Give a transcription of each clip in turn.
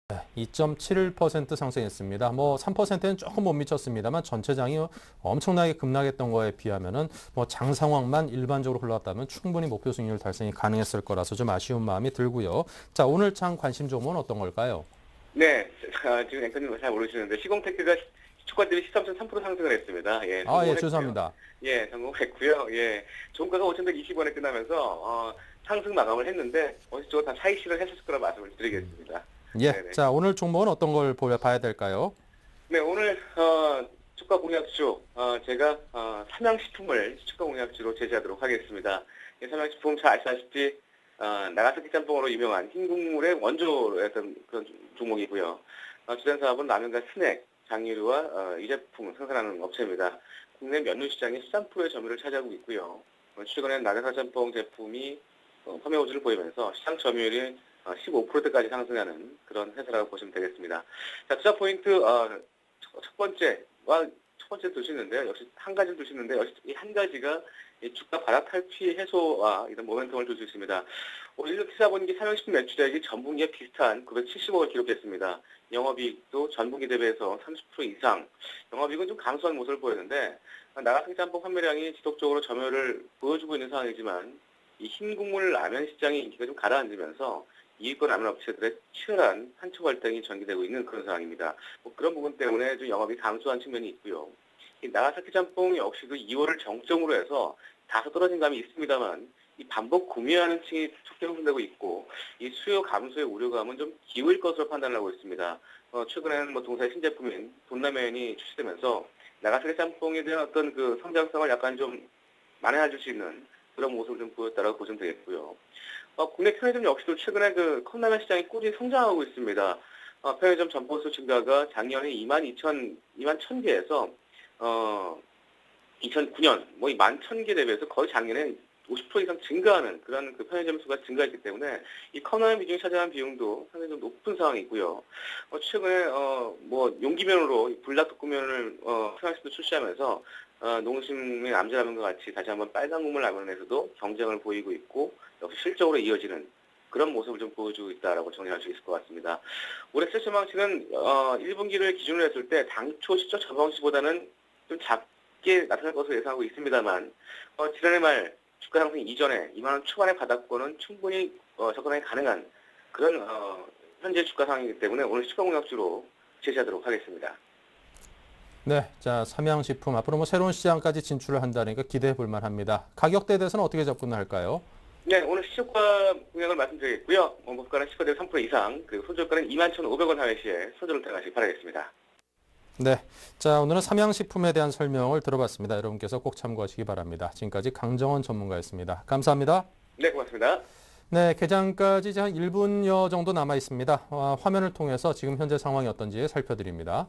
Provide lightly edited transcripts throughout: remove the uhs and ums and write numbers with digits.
2.71% 상승했습니다. 뭐 3%는 조금 못 미쳤습니다만 전체장이 엄청나게 급락했던 거에 비하면은 뭐 장 상황만 일반적으로 흘러갔다면 충분히 목표 수익률 달성이 가능했을 거라서 좀 아쉬운 마음이 들고요. 자, 오늘 장 관심 종목은 어떤 걸까요? 네, 지금 앵커님 잘 모르시는데 시공테크가 시초가 대비 13.3% 상승을 했습니다. 예, 예, 성공을 했고요. 죄송합니다. 예, 성공했고요. 예, 종가가 5,120원에 끝나면서 상승 마감을 했는데 어찌저찌 다 차익실을 했을 거라 말씀을 드리겠습니다. 예, 네네. 자, 오늘 종목은 어떤 걸 봐야 될까요? 네, 오늘 주가 공약주 제가 삼양식품을 주가 공약주로 제시하도록 하겠습니다. 예, 삼양식품 잘 아시다시피 나가사키 짬뽕으로 유명한 흰 국물의 원조였던 그런 종목이고요. 주된 사업은 라면과 스낵, 장유류와 이 제품을 생산하는 업체입니다. 국내 면류 시장의 13%의 점유율을 차지하고 있고요. 최근에 나가사키 짬뽕 제품이 판매 호조를 보이면서 시장 점유율이 15%대까지 상승하는 그런 회사라고 보시면 되겠습니다. 자, 투자 포인트 첫 번째 두시는데요. 역시 한 가지를 두시는데 역시 이 한 가지가 이 주가 바닥 탈피 해소와 이런 모멘텀을 줄 수 있습니다. 올 1년 기사분기 삼양식품 매출액이 전분기와 비슷한 970억을 기록했습니다. 영업이익도 전분기 대비해서 30% 이상, 영업이익은 좀 감소한 모습을 보였는데 나가사키 짬뽕 판매량이 지속적으로 점유율을 보여주고 있는 상황이지만 이 흰 국물 라면 시장의 인기가 좀 가라앉으면서 이익권 라면 업체들의 치열한 한초 갈등이 전개되고 있는 그런 상황입니다. 뭐 그런 부분 때문에 좀 영업이 감소한 측면이 있고요. 이 나가사키 짬뽕 역시도 2월을 정점으로 해서 다소 떨어진 감이 있습니다만 이 반복 구매하는 층이 촉대 형성되고 있고 이 수요 감소의 우려감은 좀 기울 것으로 판단하고 있습니다. 최근에는 뭐 동사의 신제품인 돈라면이 출시되면서 나가사키 짬뽕에 대한 어떤 그 성장성을 약간 좀 만회해줄 수 있는 그런 모습을 좀 보였다라고 보시면 되겠고요. 국내 편의점 역시도 최근에 그 컵라면 시장이 꾸준히 성장하고 있습니다. 편의점 점포수 증가가 작년에 2만 1,000개에서 2009년 뭐 11,000개 대비해서 거의 작년에 50% 이상 증가하는 그런 그 편의점 수가 증가했기 때문에 이 컵라면 비중이 차지하는 비용도 상당히 좀 높은 상황이고요. 최근에 뭐 용기면으로 불닭볶음면을 프랑스도 출시하면서 농심의 암제라면과 같이 다시 한번 빨간 국물 라면에서도 경쟁을 보이고 있고 역시 실적으로 이어지는 그런 모습을 좀 보여주고 있다라고 정리할 수 있을 것 같습니다. 올해 세션 방식은 1분기를 기준으로 했을 때 당초 시적 전망치보다는 좀 작게 나타날 것으로 예상하고 있습니다만 지난해 말 주가 상승 이전에 2만 원 초반의 바닥권은 충분히 접근하기 가능한 그런 현재 주가 상황이기 때문에 오늘 시가 공약주로 제시하도록 하겠습니다. 네, 자, 삼양식품 앞으로 뭐 새로운 시장까지 진출을 한다니까 기대해 볼 만합니다. 가격대에 대해서는 어떻게 접근할까요? 네, 오늘 시초가 공약을 말씀드리겠고요. 목표가는 시가 대비 3% 이상, 그리고 손절가는 21,500원 하회 시에 손절을 들어가시기 바라겠습니다. 네, 자, 오늘은 삼양식품에 대한 설명을 들어봤습니다. 여러분께서 꼭 참고하시기 바랍니다. 지금까지 강정원 전문가였습니다. 감사합니다. 네, 고맙습니다. 네, 개장까지 이제 한 1분여 정도 남아 있습니다. 화면을 통해서 지금 현재 상황이 어떤지 살펴드립니다.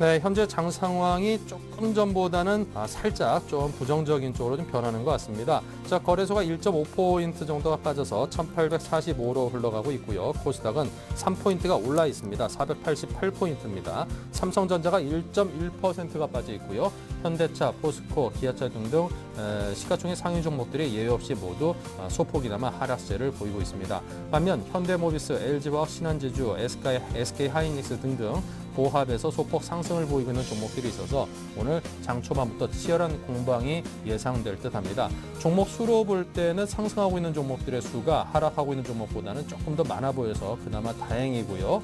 네, 현재 장 상황이 조금 전보다는 살짝 좀 부정적인 쪽으로 좀 변하는 것 같습니다. 자, 거래소가 1.5포인트 정도가 빠져서 1845로 흘러가고 있고요. 코스닥은 3포인트가 올라 있습니다. 488포인트입니다. 삼성전자가 1.1%가 빠져 있고요. 현대차, 포스코, 기아차 등등 시가총액 상위 종목들이 예외 없이 모두 소폭이나마 하락세를 보이고 있습니다. 반면 현대모비스, LG화학, 신한지주, SK하이닉스 등등 보합에서 소폭 상승을 보이고 있는 종목들이 있어서 오늘 장 초반부터 치열한 공방이 예상될 듯합니다. 종목 수로 볼 때는 상승하고 있는 종목들의 수가 하락하고 있는 종목보다는 조금 더 많아 보여서 그나마 다행이고요.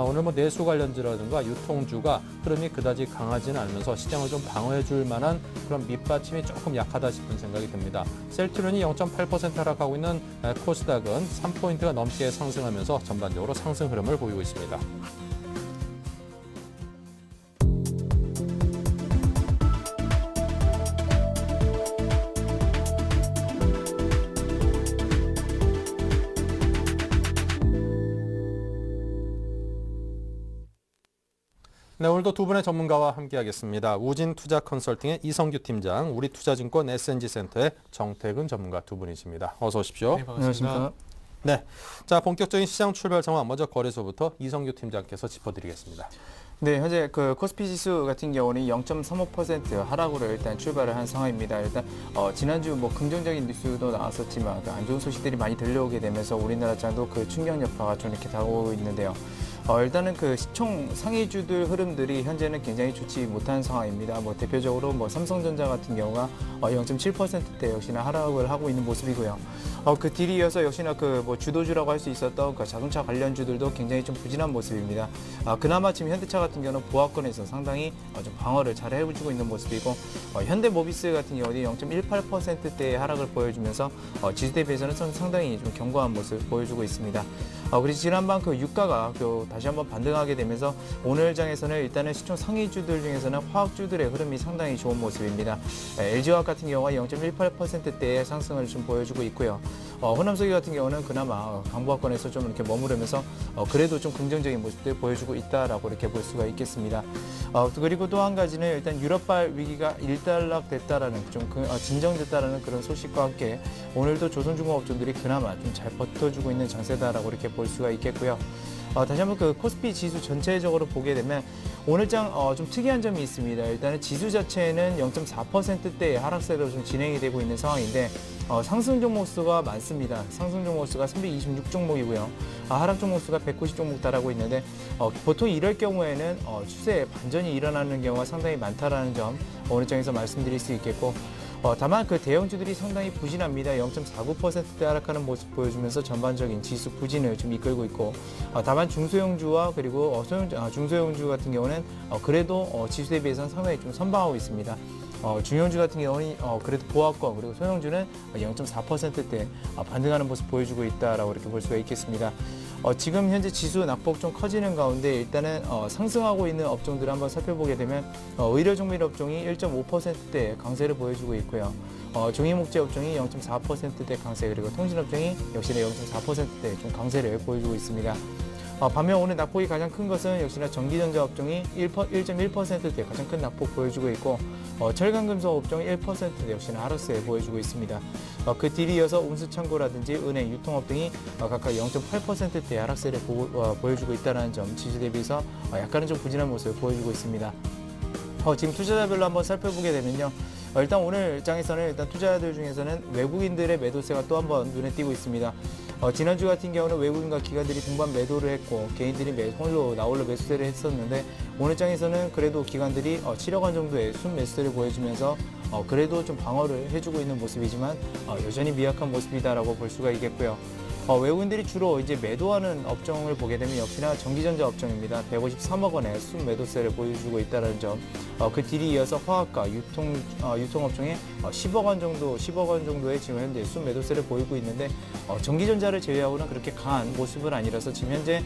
오늘 뭐 내수 관련주라든가 유통주가 흐름이 그다지 강하지는 않으면서 시장을 좀 방어해줄 만한 그런 밑받침이 조금 약하다 싶은 생각이 듭니다. 셀트리온이 0.8% 하락하고 있는 코스닥은 3포인트가 넘게 상승하면서 전반적으로 상승 흐름을 보이고 있습니다. 네, 오늘도 두 분의 전문가와 함께하겠습니다. 우진투자 컨설팅의 이성규 팀장, 우리투자증권 SNG센터의 정태근 전문가 두 분이십니다. 어서 오십시오. 네, 반갑습니다. 네, 자, 본격적인 시장 출발 상황 먼저 거래소부터 이성규 팀장께서 짚어드리겠습니다. 네, 현재 그 코스피 지수 같은 경우는 0.35% 하락으로 일단 출발을 한 상황입니다. 일단 지난주 뭐 긍정적인 뉴스도 나왔었지만 그 안 좋은 소식들이 많이 들려오게 되면서 우리나라 장도 그 충격 여파가 좀 이렇게 다가오고 있는데요. 일단은 그 시총 상위주들 흐름들이 현재는 굉장히 좋지 못한 상황입니다. 뭐 대표적으로 뭐 삼성전자 같은 경우가 0.7%대 역시나 하락을 하고 있는 모습이고요. 그 뒤를 이어서 역시나 그 뭐 주도주라고 할 수 있었던 그 자동차 관련주들도 굉장히 좀 부진한 모습입니다. 그나마 지금 현대차 같은 경우는 보합권에서 상당히 좀 방어를 잘 해주고 있는 모습이고 현대모비스 같은 경우는 0.18%대의 하락을 보여주면서 지수 대비해서는 상당히 좀 견고한 모습을 보여주고 있습니다. 그리고 지난번 그 유가가 다시 한번 반등하게 되면서 오늘 장에서는 일단은 시총 상위주들 중에서는 화학주들의 흐름이 상당히 좋은 모습입니다. LG화학 같은 경우가 0.18%대의 상승을 좀 보여주고 있고요. 호남석유 같은 경우는 그나마 강보합권에서 좀 이렇게 머무르면서 그래도 좀 긍정적인 모습들 보여주고 있다라고 이렇게 볼 수가 있겠습니다. 그리고 또 한 가지는 일단 유럽발 위기가 일단락됐다라는 좀 진정됐다라는 그런 소식과 함께 오늘도 조선중공업종들이 그나마 좀 잘 버텨주고 있는 장세다라고 이렇게 볼 수가 있겠고요. 다시 한번 그 코스피 지수 전체적으로 보게 되면 오늘장 좀 특이한 점이 있습니다. 일단은 지수 자체는 0.4%대의 하락세로 좀 진행이 되고 있는 상황인데 상승 종목 수가 많습니다. 상승 종목 수가 326종목이고요. 하락 종목 수가 190종목 달하고 있는데 보통 이럴 경우에는 추세 반전이 일어나는 경우가 상당히 많다라는 점 오늘 장에서 말씀드릴 수 있겠고 다만 그 대형주들이 상당히 부진합니다. 0.49%대 하락하는 모습 보여주면서 전반적인 지수 부진을 좀 이끌고 있고 다만 중소형주와 그리고 중소형주 같은 경우는 그래도 지수 대비해서는 상당히 좀 선방하고 있습니다. 중형주 같은 경우는 그래도 보합권 그리고 소형주는 0.4%대 반등하는 모습 보여주고 있다라고 이렇게 볼 수가 있겠습니다. 지금 현재 지수 낙폭 좀 커지는 가운데 일단은 상승하고 있는 업종들을 한번 살펴보게 되면 의료종밀 업종이 1.5%대 강세를 보여주고 있고요. 종이목재 업종이 0.4%대 강세 그리고 통신업종이 역시나 0.4%대 좀 강세를 보여주고 있습니다. 반면 오늘 낙폭이 가장 큰 것은 역시나 전기전자 업종이 1.1%대 가장 큰 낙폭 보여주고 있고 철강금속 업종이 1% 역시나 하락세 보여주고 있습니다. 그 뒤를 이어서 운수창고라든지 은행, 유통업 등이 각각 0.8%대 하락세를 보여주고 있다는 점 지수 대비해서 약간은 좀 부진한 모습을 보여주고 있습니다. 지금 투자자별로 한번 살펴보게 되면요. 일단 오늘 장에서는 일단 투자자들 중에서는 외국인들의 매도세가 또 한번 눈에 띄고 있습니다. 지난주 같은 경우는 외국인과 기관들이 동반 매도를 했고 개인들이 홀로 나홀로 매수세를 했었는데 오늘 장에서는 그래도 기관들이 7억 원 정도의 순매수세를 보여주면서 그래도 좀 방어를 해주고 있는 모습이지만 여전히 미약한 모습이다라고 볼 수가 있겠고요. 외국인들이 주로 이제 매도하는 업종을 보게 되면 역시나 전기전자 업종입니다. 153억 원의 순매도세를 보여주고 있다는 점. 그 뒤를 이어서 화학과 유통업종에 10억 원 정도의 지금 현재 순매도세를 보이고 있는데 전기전자를 제외하고는 그렇게 강한 모습은 아니라서 지금 현재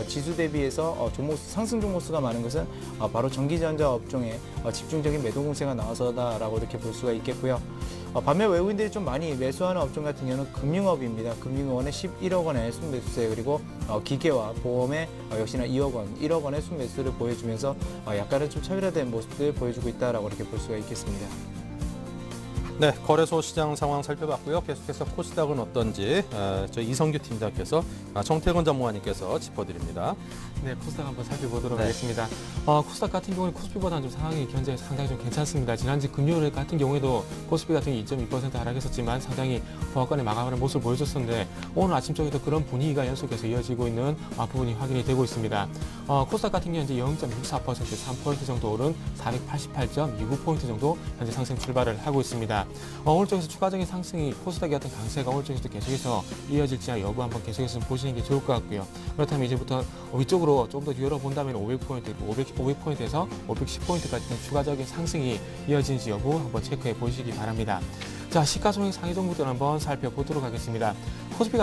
지수 대비해서 상승 종목 수가 많은 것은 바로 전기전자 업종에 집중적인 매도 공세가 나와서다라고 이렇게 볼 수가 있겠고요. 반면 외국인들이 좀 많이 매수하는 업종 같은 경우는 금융업입니다. 금융업원에 11억 원의 순매수세 그리고 기계와 보험에 역시나 1억 원의 순매수를 보여주면서 약간은 좀 차별화된 모습을 보여주고 있다라고 이렇게 볼 수가 있겠습니다. 네, 거래소 시장 상황 살펴봤고요. 계속해서 코스닥은 어떤지 저희 이성규 팀장께서 정태근 전무관님께서 짚어드립니다. 네, 코스닥 한번 살펴보도록 네. 하겠습니다. 코스닥 같은 경우는 코스피보다는 좀 상황이 현재 상당히 좀 괜찮습니다. 지난주 금요일 같은 경우에도 코스피 같은 경우 2.2% 하락했었지만 상당히 보합권에 마감하는 모습을 보여줬었는데 오늘 아침 쪽에도 그런 분위기가 연속해서 이어지고 있는 부분이 확인이 되고 있습니다. 코스닥 같은 경우 현재 0.64% 3% 정도 오른 488.29포인트 정도 현재 상승 출발을 하고 있습니다. 오늘 쪽에서 추가적인 상승이 코스닥의 어떤 강세가 오늘 쪽에서도 계속해서 이어질지 여부 한번 계속해서 보시는 게 좋을 것 같고요. 그렇다면 이제부터 위쪽으로 좀 더 열어본다면 500포인트, 500포인트에서 510포인트까지 추가적인 상승이 이어지는지 여부 한번 체크해 보시기 바랍니다. 자, 시가총액 상위 종목들 한번 살펴보도록 하겠습니다. 코스피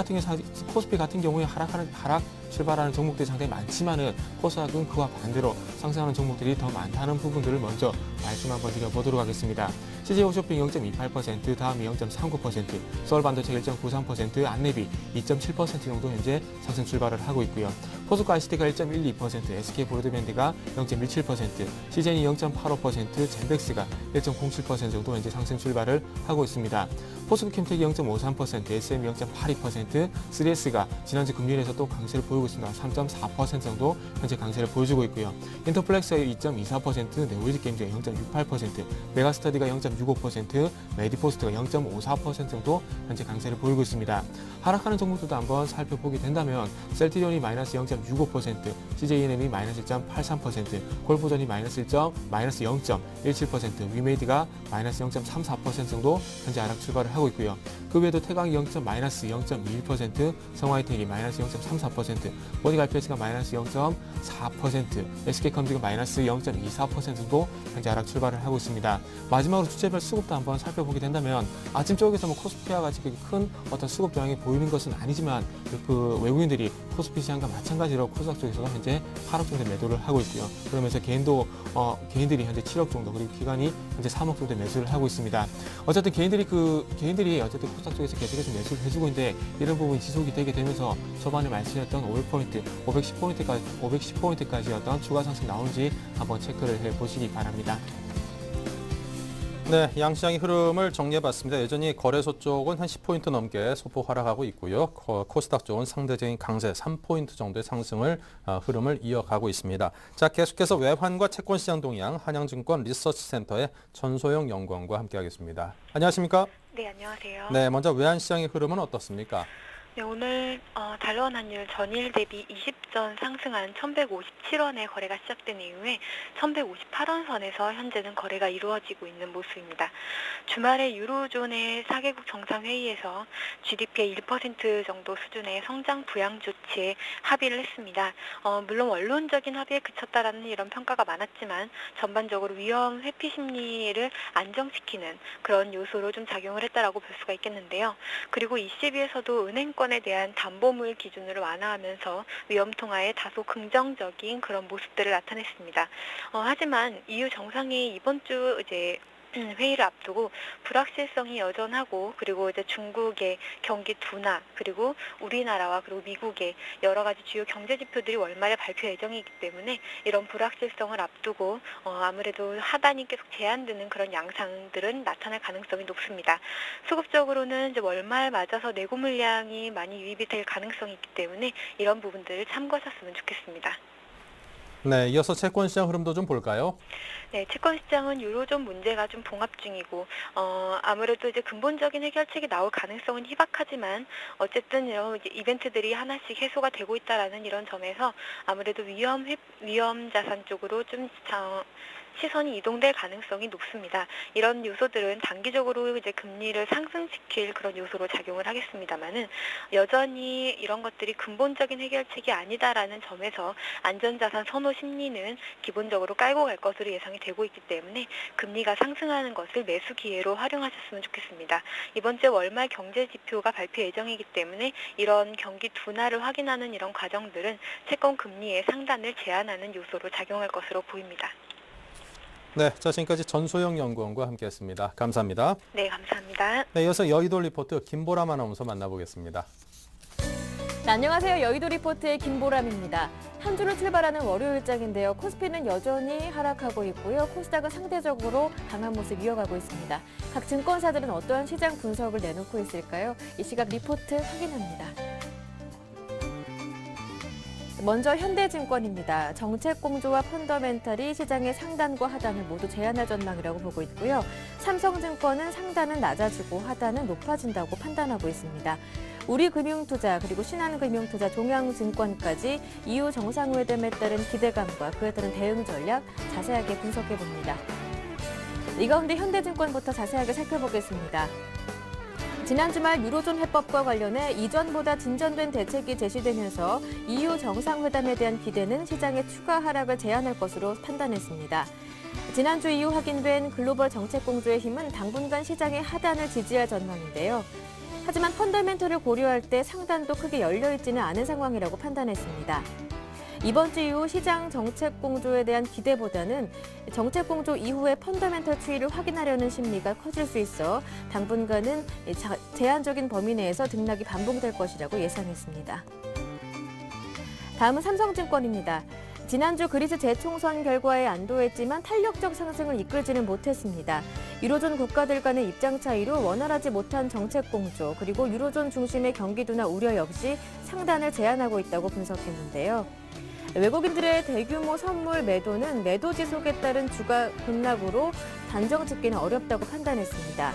같은 경우에 하락 출발하는 종목들이 상당히 많지만은 코스닥은 그와 반대로 상승하는 종목들이 더 많다는 부분들을 먼저 말씀 한번 드려보도록 하겠습니다. CJ 홈쇼핑 0.28%, 다음이 0.39%, 서울반도체 1.93%, 안내비 2.7% 정도 현재 상승 출발을 하고 있고요. 포스코 ICT가 1.12%, SK 브로드밴드가 0.17%, CJN이 0.85%, 젠백스가 1.07% 정도 현재 상승 출발을 하고 있습니다. 포스코 캠텍이 0.53%, SM 0.82%, 3S가 지난주 금요일에서 또 강세를 보이고 있습니다. 3.4% 정도 현재 강세를 보여주고 있고요. 인터플렉스가 2.24%, 네오이즈게임즈가 0.68%, 메가스터디가 0.65%, 메디포스트가 0.54% 정도 현재 강세를 보이고 있습니다. 하락하는 종목들도 한번 살펴보게 된다면 셀트리온이 마이너스 0.65%, CJNM이 마이너스 1.83%, 골프존이 마이너스 0.17%, 위메이드가 마이너스 0.34% 정도 현재 하락 출발을 하고 있고요. 그 외에도 태광이 마이너스 0.21%, 성화이텍이 마이너스 0.34%, 모니갈피에스가 마이너스 0.4%, SK컴퓨터가 마이너스 0.24% 정도 현재 하락 출발을 하고 있습니다. 마지막으로 주제별 수급도 한번 살펴보게 된다면 아침 쪽에서 코스피와 같이 큰 어떤 수급 저항이 보이는 것은 아니지만 그 외국인들이 코스피 시장과 마찬가지로 코스닥 쪽에서도 현재 8억 정도 매도를 하고 있고요. 그러면서 개인들이 현재 7억 정도 그리고 기관이 현재 3억 정도 매수를 하고 있습니다. 어쨌든 개인들이 어쨌든 코스닥 쪽에서 계속해서 매수를 해주고 있는데 이런 부분이 지속이 되게 되면서 초반에 말씀드렸던 500포인트, 510포인트까지 어떤 추가 상승 나오는지 한번 체크를 해보시기 바랍니다. 네, 양시장의 흐름을 정리해봤습니다. 여전히 거래소 쪽은 한 10포인트 넘게 소폭 하락하고 있고요. 코스닥 쪽은 상대적인 강세 3포인트 정도의 상승을 흐름을 이어가고 있습니다. 자, 계속해서 외환과 채권시장 동향 한양증권 리서치센터의 전소영 연구원과 함께하겠습니다. 안녕하십니까? 네, 안녕하세요. 네, 먼저 외환시장의 흐름은 어떻습니까? 네, 오늘 달러원 환율 전일 대비 20전 상승한 1,157원에 거래가 시작된 이후에 1,158원 선에서 현재는 거래가 이루어지고 있는 모습입니다. 주말에 유로존의 4개국 정상회의에서 GDP의 1% 정도 수준의 성장 부양 조치에 합의를 했습니다. 물론 원론적인 합의에 그쳤다라는 이런 평가가 많았지만 전반적으로 위험 회피 심리를 안정시키는 그런 요소로 좀 작용을 했다라고 볼 수가 있겠는데요. 그리고 ECB에서도 은행권에 대한 담보물 기준을 완화하면서 위험 통화에 다소 긍정적인 그런 모습들을 나타냈습니다. 하지만 EU 정상회의 이번 주 회의를 앞두고 불확실성이 여전하고 그리고 중국의 경기 둔화 그리고 우리나라와 그리고 미국의 여러 가지 주요 경제 지표들이 월말에 발표 예정이기 때문에 이런 불확실성을 앞두고 아무래도 하단이 계속 제한되는 그런 양상들은 나타날 가능성이 높습니다. 수급적으로는 월말 맞아서 내고 물량이 많이 유입이 될 가능성이 있기 때문에 이런 부분들을 참고하셨으면 좋겠습니다. 네, 이어서 채권시장 흐름도 좀 볼까요? 네, 채권 시장은 유로존 문제가 좀 봉합 중이고 아무래도 근본적인 해결책이 나올 가능성은 희박하지만 어쨌든 이런 이벤트들이 하나씩 해소가 되고 있다라는 이런 점에서 아무래도 위험 자산 쪽으로 좀 시선이 이동될 가능성이 높습니다. 이런 요소들은 단기적으로 금리를 상승시킬 그런 요소로 작용을 하겠습니다만은 여전히 이런 것들이 근본적인 해결책이 아니다라는 점에서 안전자산 선호 심리는 기본적으로 깔고 갈 것으로 예상이 되고 있기 때문에 금리가 상승하는 것을 매수 기회로 활용하셨으면 좋겠습니다. 이번 주 월말 경제 지표가 발표 예정이기 때문에 이런 경기 둔화를 확인하는 이런 과정들은 채권 금리의 상단을 제한하는 요소로 작용할 것으로 보입니다. 네, 자, 지금까지 전소영 연구원과 함께했습니다. 감사합니다. 네, 감사합니다. 네, 이어서 여의도 리포트 김보람 아나운서 만나보겠습니다. 네, 안녕하세요. 여의도 리포트의 김보람입니다. 한 주를 출발하는 월요일장인데요. 코스피는 여전히 하락하고 있고요. 코스닥은 상대적으로 강한 모습 이어가고 있습니다. 각 증권사들은 어떠한 시장 분석을 내놓고 있을까요? 이 시각 리포트 확인합니다. 먼저 현대증권입니다. 정책공조와 펀더멘탈이 시장의 상단과 하단을 모두 제한할 전망이라고 보고 있고요. 삼성증권은 상단은 낮아지고 하단은 높아진다고 판단하고 있습니다. 우리금융투자 그리고 신한금융투자 종양증권까지 EU 정상회담에 따른 기대감과 그에 따른 대응 전략 자세하게 분석해봅니다. 이 가운데 현대증권부터 자세하게 살펴보겠습니다. 지난 주말 유로존 해법과 관련해 이전보다 진전된 대책이 제시되면서 EU 정상회담에 대한 기대는 시장의 추가 하락을 제한할 것으로 판단했습니다. 지난주 이후 확인된 글로벌 정책공조의 힘은 당분간 시장의 하단을 지지할 전망인데요. 하지만 펀더멘털을 고려할 때 상단도 크게 열려있지는 않은 상황이라고 판단했습니다. 이번 주 이후 시장 정책 공조에 대한 기대보다는 정책 공조 이후의 펀더멘털 추이를 확인하려는 심리가 커질 수 있어 당분간은 제한적인 범위 내에서 등락이 반복될 것이라고 예상했습니다. 다음은 삼성증권입니다. 지난주 그리스 재총선 결과에 안도했지만 탄력적 상승을 이끌지는 못했습니다. 유로존 국가들 간의 입장 차이로 원활하지 못한 정책 공조, 그리고 유로존 중심의 경기도나 우려 역시 상단을 제한하고 있다고 분석했는데요. 외국인들의 대규모 선물 매도는 매도 지속에 따른 주가 급락으로 단정 짓기는 어렵다고 판단했습니다.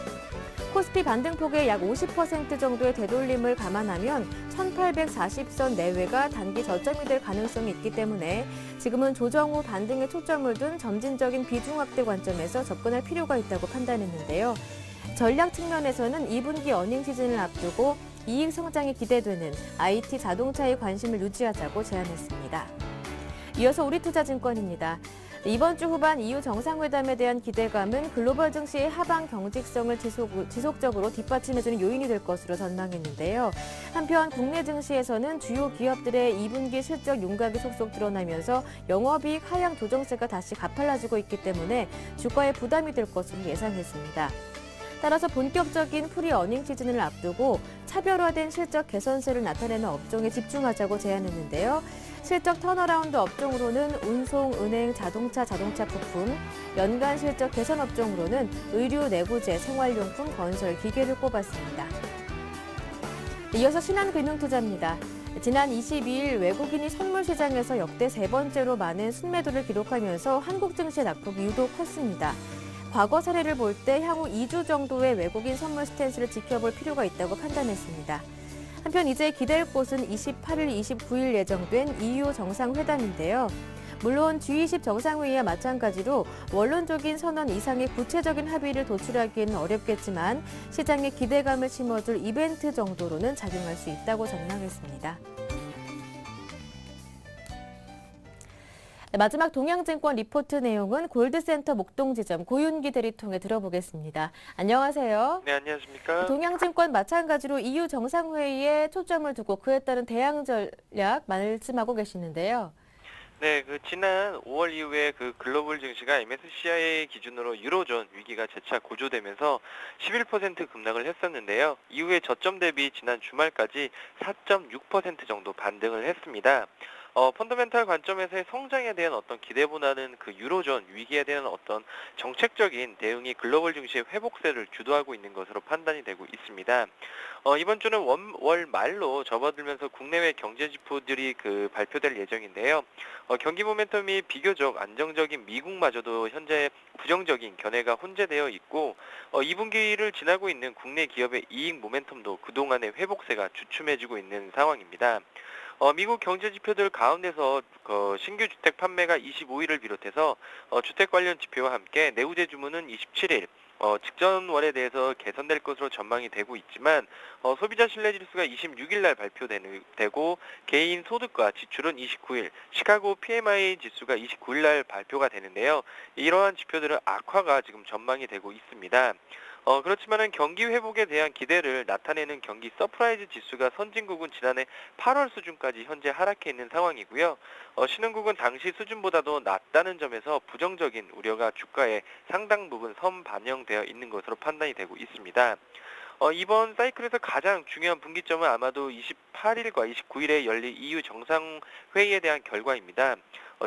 코스피 반등폭의 약 50% 정도의 되돌림을 감안하면 1840선 내외가 단기 저점이 될 가능성이 있기 때문에 지금은 조정 후 반등에 초점을 둔 점진적인 비중 확대 관점에서 접근할 필요가 있다고 판단했는데요. 전략 측면에서는 2분기 어닝 시즌을 앞두고 이익 성장이 기대되는 IT 자동차에 관심을 유지하자고 제안했습니다. 이어서 우리투자증권입니다. 이번 주 후반 EU 정상회담에 대한 기대감은 글로벌 증시의 하방 경직성을 지속적으로 뒷받침해주는 요인이 될 것으로 전망했는데요. 한편 국내 증시에서는 주요 기업들의 2분기 실적 윤곽이 속속 드러나면서 영업이익 하향 조정세가 다시 가팔라지고 있기 때문에 주가에 부담이 될 것으로 예상했습니다. 따라서 본격적인 프리 어닝 시즌을 앞두고 차별화된 실적 개선세를 나타내는 업종에 집중하자고 제안했는데요. 실적 턴어라운드 업종으로는 운송, 은행, 자동차 부품, 연간 실적 개선 업종으로는 의류, 내구재, 생활용품, 건설, 기계를 꼽았습니다. 이어서 신한금융투자입니다. 지난 22일 외국인이 선물 시장에서 역대 세 번째로 많은 순매도를 기록하면서 한국 증시의 낙폭이 유독 컸습니다. 과거 사례를 볼 때 향후 2주 정도의 외국인 선물 스탠스를 지켜볼 필요가 있다고 판단했습니다. 한편 이제 기댈 곳은 28일, 29일 예정된 EU 정상회담인데요. 물론 G20 정상회의와 마찬가지로 원론적인 선언 이상의 구체적인 합의를 도출하기에는 어렵겠지만 시장에 기대감을 심어줄 이벤트 정도로는 작용할 수 있다고 전망했습니다. 마지막 동양증권 리포트 내용은 골드센터 목동지점 고윤기 대리 통해 들어보겠습니다. 안녕하세요. 네, 안녕하십니까. 동양증권 마찬가지로 EU 정상회의에 초점을 두고 그에 따른 대응 전략 말씀하고 계시는데요. 네, 지난 5월 이후에 글로벌 증시가 MSCI 기준으로 유로존 위기가 재차 고조되면서 11% 급락을 했었는데요. 이후에 저점 대비 지난 주말까지 4.6% 정도 반등을 했습니다. 펀더멘탈 관점에서의 성장에 대한 어떤 기대보다는 유로존 위기에 대한 어떤 정책적인 대응이 글로벌 증시의 회복세를 주도하고 있는 것으로 판단이 되고 있습니다. 이번 주는 월 말로 접어들면서 국내외 경제 지표들이 발표될 예정인데요. 경기 모멘텀이 비교적 안정적인 미국마저도 현재 부정적인 견해가 혼재되어 있고 2분기를 지나고 있는 국내 기업의 이익 모멘텀도 그동안의 회복세가 주춤해지고 있는 상황입니다. 미국 경제 지표들 가운데서 신규 주택 판매가 25일을 비롯해서 주택 관련 지표와 함께 내구재 주문은 27일, 직전월에 대해서 개선될 것으로 전망이 되고 있지만 소비자 신뢰 지수가 26일 날 발표되고 개인 소득과 지출은 29일, 시카고 PMI 지수가 29일 날 발표가 되는데요. 이러한 지표들은 악화가 지금 전망이 되고 있습니다. 그렇지만은 경기 회복에 대한 기대를 나타내는 경기 서프라이즈 지수가 선진국은 지난해 8월 수준까지 현재 하락해 있는 상황이고요. 신흥국은 당시 수준보다도 낮다는 점에서 부정적인 우려가 주가에 상당 부분 선반영되어 있는 것으로 판단이 되고 있습니다. 이번 사이클에서 가장 중요한 분기점은 아마도 28일과 29일에 열릴 EU 정상회의에 대한 결과입니다.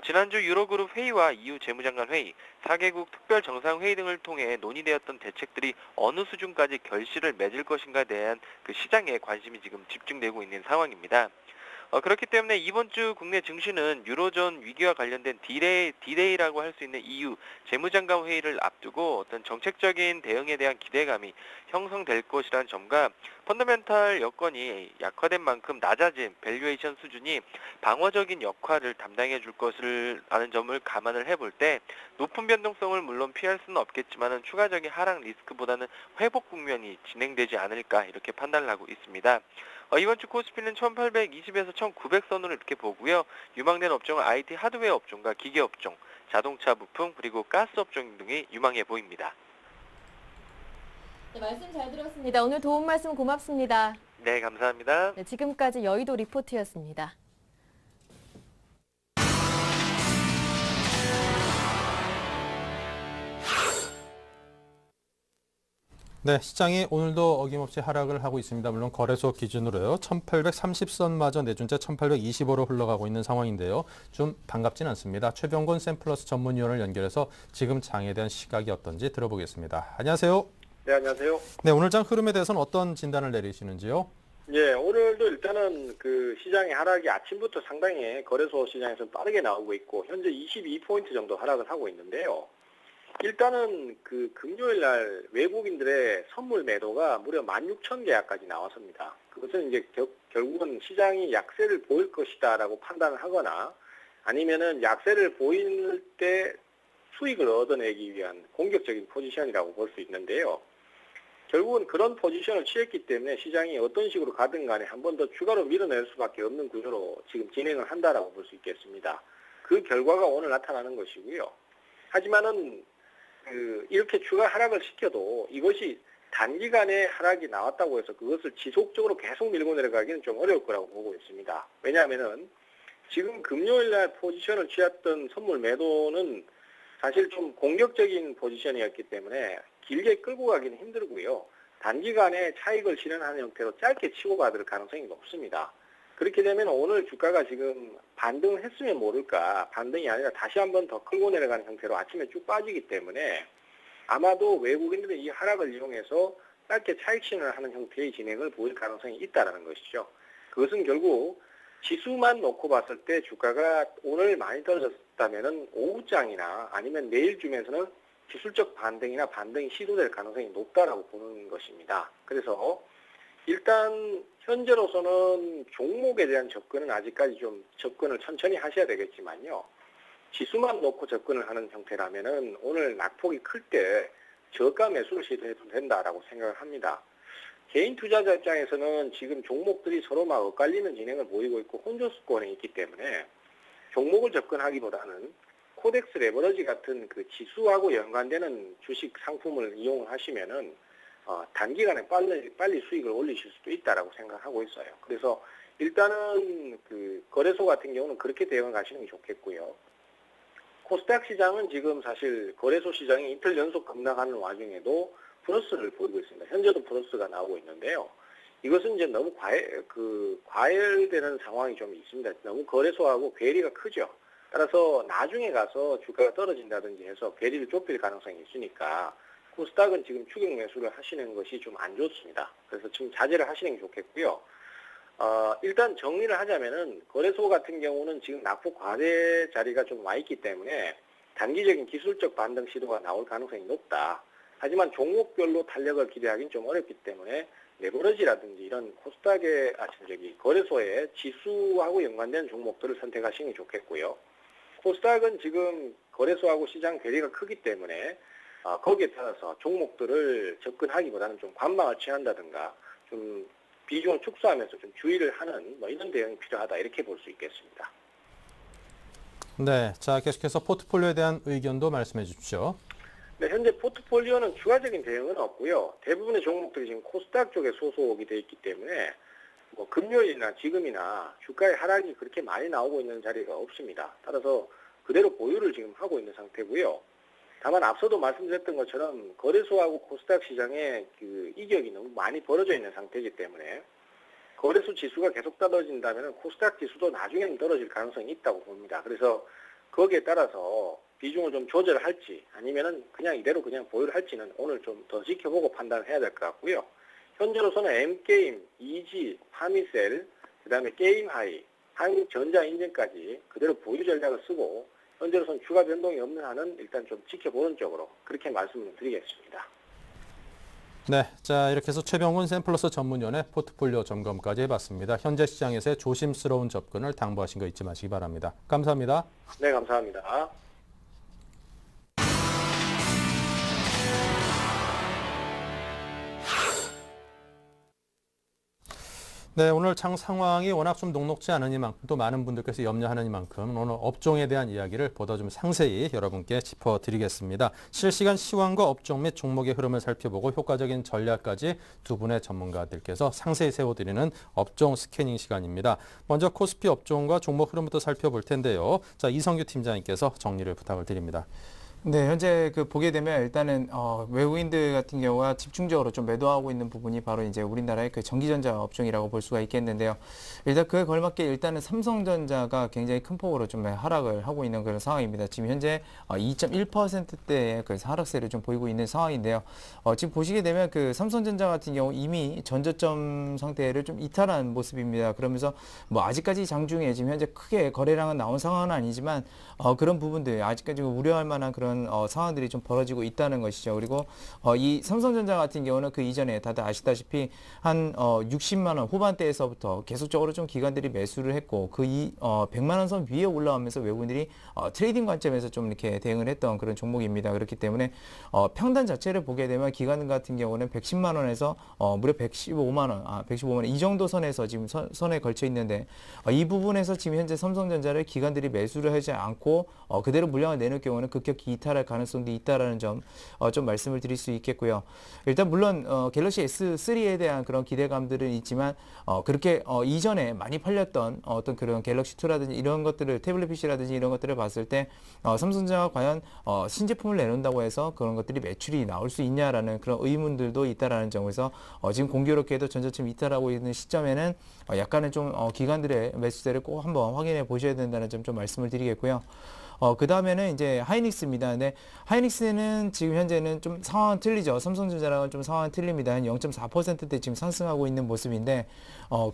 지난주 유로그룹 회의와 EU 재무장관 회의, 4개국 특별 정상회의 등을 통해 논의되었던 대책들이 어느 수준까지 결실을 맺을 것인가에 대한 시장의 관심이 지금 집중되고 있는 상황입니다. 그렇기 때문에 이번 주 국내 증시는 유로존 위기와 관련된 디데이라고 할 수 있는 EU 재무장관 회의를 앞두고 어떤 정책적인 대응에 대한 기대감이 형성될 것이라는 점과 펀더멘탈 여건이 약화된 만큼 낮아진 밸류에이션 수준이 방어적인 역할을 담당해 줄 것을 아는 점을 감안을 해볼 때 높은 변동성을 물론 피할 수는 없겠지만 추가적인 하락 리스크보다는 회복 국면이 진행되지 않을까 이렇게 판단을 하고 있습니다. 이번 주 코스피는 1820에서 1900선으로 이렇게 보고요. 유망된 업종은 IT 하드웨어 업종과 기계 업종, 자동차 부품 그리고 가스 업종 등이 유망해 보입니다. 네, 말씀 잘 들었습니다. 오늘 도움 말씀 고맙습니다. 네, 감사합니다. 네, 지금까지 여의도 리포트였습니다. 네, 시장이 오늘도 어김없이 하락을 하고 있습니다. 물론 거래소 기준으로요. 1830선마저 내준 채 1825로 흘러가고 있는 상황인데요. 좀 반갑진 않습니다. 최병곤 샘플러스 전문위원을 연결해서 지금 장에 대한 시각이 어떤지 들어보겠습니다. 안녕하세요. 네, 안녕하세요. 네, 오늘 장 흐름에 대해서는 어떤 진단을 내리시는지요? 예, 오늘도 일단은 그 시장의 하락이 아침부터 상당히 거래소 시장에서 빠르게 나오고 있고, 현재 22포인트 정도 하락을 하고 있는데요. 일단은 그 금요일 날 외국인들의 선물 매도가 무려 16,000계약까지 나왔습니다. 그것은 이제 결국은 시장이 약세를 보일 것이다라고 판단을 하거나 아니면은 약세를 보일 때 수익을 얻어내기 위한 공격적인 포지션이라고 볼 수 있는데요. 결국은 그런 포지션을 취했기 때문에 시장이 어떤 식으로 가든 간에 한 번 더 추가로 밀어낼 수밖에 없는 구조로 지금 진행을 한다라고 볼 수 있겠습니다. 그 결과가 오늘 나타나는 것이고요. 하지만은 이렇게 추가 하락을 시켜도 이것이 단기간에 하락이 나왔다고 해서 그것을 지속적으로 계속 밀고 내려가기는 좀 어려울 거라고 보고 있습니다. 왜냐하면은 지금 금요일 날 포지션을 취했던 선물 매도는 사실 좀 공격적인 포지션이었기 때문에 길게 끌고 가기는 힘들고요. 단기간에 차익을 실현하는 형태로 짧게 치고 받을 가능성이 높습니다. 그렇게 되면 오늘 주가가 지금 반등을 했으면 모를까, 반등이 아니라 다시 한번 더 끌고 내려가는 형태로 아침에 쭉 빠지기 때문에 아마도 외국인들의 이 하락을 이용해서 짧게 차익 실현을 하는 형태의 진행을 보일 가능성이 있다는 것이죠. 그것은 결국 지수만 놓고 봤을 때 주가가 오늘 많이 떨어졌다면 오후장이나 아니면 내일쯤에서는 기술적 반등이나 반등이 시도될 가능성이 높다라고 보는 것입니다. 그래서 일단 현재로서는 종목에 대한 접근은 아직까지 좀 접근을 천천히 하셔야 되겠지만요. 지수만 놓고 접근을 하는 형태라면은 오늘 낙폭이 클 때 저가 매수를 시도해도 된다라고 생각을 합니다. 개인 투자자 입장에서는 지금 종목들이 서로 막 엇갈리는 진행을 보이고 있고 혼조수권에 있기 때문에 종목을 접근하기보다는 코덱스 레버러지 같은 그 지수하고 연관되는 주식 상품을 이용을 하시면은 단기간에 빨리 수익을 올리실 수도 있다라고 생각하고 있어요. 그래서 일단은 그 거래소 같은 경우는 그렇게 대응을 하시는 게 좋겠고요. 코스닥 시장은 지금 사실 거래소 시장이 이틀 연속 급락하는 와중에도 플러스를 보이고 있습니다. 현재도 플러스가 나오고 있는데요. 이것은 이제 너무 과열되는 상황이 좀 있습니다. 너무 거래소하고 괴리가 크죠. 따라서 나중에 가서 주가가 떨어진다든지 해서 괴리를 좁힐 가능성이 있으니까 코스닥은 지금 추격 매수를 하시는 것이 좀 안 좋습니다. 그래서 지금 자제를 하시는 게 좋겠고요. 일단 정리를 하자면은 거래소 같은 경우는 지금 낙폭 과대 자리가 좀 와 있기 때문에 단기적인 기술적 반등 시도가 나올 가능성이 높다. 하지만 종목별로 탄력을 기대하기는 좀 어렵기 때문에 레버러지라든지 이런 코스닥의 거래소의 지수하고 연관된 종목들을 선택하시는 게 좋겠고요. 코스닥은 지금 거래소하고 시장 괴리가 크기 때문에 거기에 따라서 종목들을 접근하기보다는 좀 관망을 취한다든가 좀 비중을 축소하면서 좀 주의를 하는 이런 대응이 필요하다 이렇게 볼 수 있겠습니다. 네, 자 계속해서 포트폴리오에 대한 의견도 말씀해 주십시오. 네, 현재 포트폴리오는 추가적인 대응은 없고요. 대부분의 종목들이 지금 코스닥 쪽에 소속이 되어 있기 때문에 금요일이나 지금이나 주가의 하락이 그렇게 많이 나오고 있는 자리가 없습니다. 따라서 그대로 보유를 지금 하고 있는 상태고요. 다만 앞서도 말씀드렸던 것처럼 거래소하고 코스닥 시장의 그 이격이 너무 많이 벌어져 있는 상태이기 때문에 거래소 지수가 계속 떨어진다면 코스닥 지수도 나중에는 떨어질 가능성이 있다고 봅니다. 그래서 거기에 따라서 비중을 좀 조절을 할지 아니면은 그냥 이대로 그냥 보유를 할지는 오늘 좀 더 지켜보고 판단을 해야 될 것 같고요. 현재로서는 M게임, EG, 하미셀, 그 다음에 게임하이, 한국전자인증까지 그대로 보유 전략을 쓰고 현재로서는 추가 변동이 없는 한은 일단 좀 지켜보는 쪽으로 그렇게 말씀을 드리겠습니다. 네, 자 이렇게 해서 최병훈 샘플러스 전문위원의 포트폴리오 점검까지 해봤습니다. 현재 시장에서의 조심스러운 접근을 당부하신 거 잊지 마시기 바랍니다. 감사합니다. 네, 감사합니다. 네, 오늘 장 상황이 워낙 좀 녹록지 않으니만큼 또 많은 분들께서 염려하느니만큼 오늘 업종에 대한 이야기를 보다 좀 상세히 여러분께 짚어드리겠습니다. 실시간 시황과 업종 및 종목의 흐름을 살펴보고 효과적인 전략까지 두 분의 전문가들께서 상세히 세워드리는 업종 스캐닝 시간입니다. 먼저 코스피 업종과 종목 흐름부터 살펴볼 텐데요. 자, 이성규 팀장님께서 정리를 부탁을 드립니다. 네, 현재 그 보게 되면 일단은 외국인들 같은 경우가 집중적으로 좀 매도하고 있는 부분이 바로 이제 우리나라의 그 전기전자 업종이라고 볼 수가 있겠는데요. 일단 그에 걸맞게 일단은 삼성전자가 굉장히 큰 폭으로 좀 하락을 하고 있는 그런 상황입니다. 지금 현재 2.1%대의 그 하락세를 좀 보이고 있는 상황인데요. 지금 보시게 되면 그 삼성전자 같은 경우 이미 전저점 상태를 좀 이탈한 모습입니다. 그러면서 뭐 아직까지 장중에 지금 현재 크게 거래량은 나온 상황은 아니지만 그런 부분들 아직까지 우려할 만한 그런 상황들이 좀 벌어지고 있다는 것이죠. 그리고 이 삼성전자 같은 경우는 그 이전에 다들 아시다시피 한 60만 원 후반대에서부터 계속적으로 좀 기관들이 매수를 했고 그 100만 원 선 위에 올라오면서 외국인들이 트레이딩 관점에서 좀 이렇게 대응을 했던 그런 종목입니다. 그렇기 때문에 평단 자체를 보게 되면 기관 같은 경우는 110만 원에서 무려 115만 원, 115만 원 이 정도 선에서 지금 선에 걸쳐 있는데 이 부분에서 지금 현재 삼성전자를 기관들이 매수를 하지 않고 그대로 물량을 내놓을 경우는 급격히 이탈할 가능성도 있다라는 점 좀 말씀을 드릴 수 있겠고요. 일단 물론 갤럭시 S3에 대한 그런 기대감들은 있지만 그렇게 이전에 많이 팔렸던 어떤 그런 갤럭시 2라든지 이런 것들을 태블릿 PC라든지 이런 것들을 봤을 때 삼성전자가 과연 신제품을 내놓는다고 해서 그런 것들이 매출이 나올 수 있냐라는 그런 의문들도 있다라는 점에서 지금 공교롭게도 전저점 이탈하고 있는 시점에는 약간은 좀 기관들의 매수세를 꼭 한번 확인해 보셔야 된다는 점 좀 말씀을 드리겠고요. 그 다음에는 이제 하이닉스입니다. 근데 하이닉스는 지금 현재는 좀 상황은 틀리죠. 삼성전자랑은 좀 상황은 틀립니다. 한 0.4%대 지금 상승하고 있는 모습인데,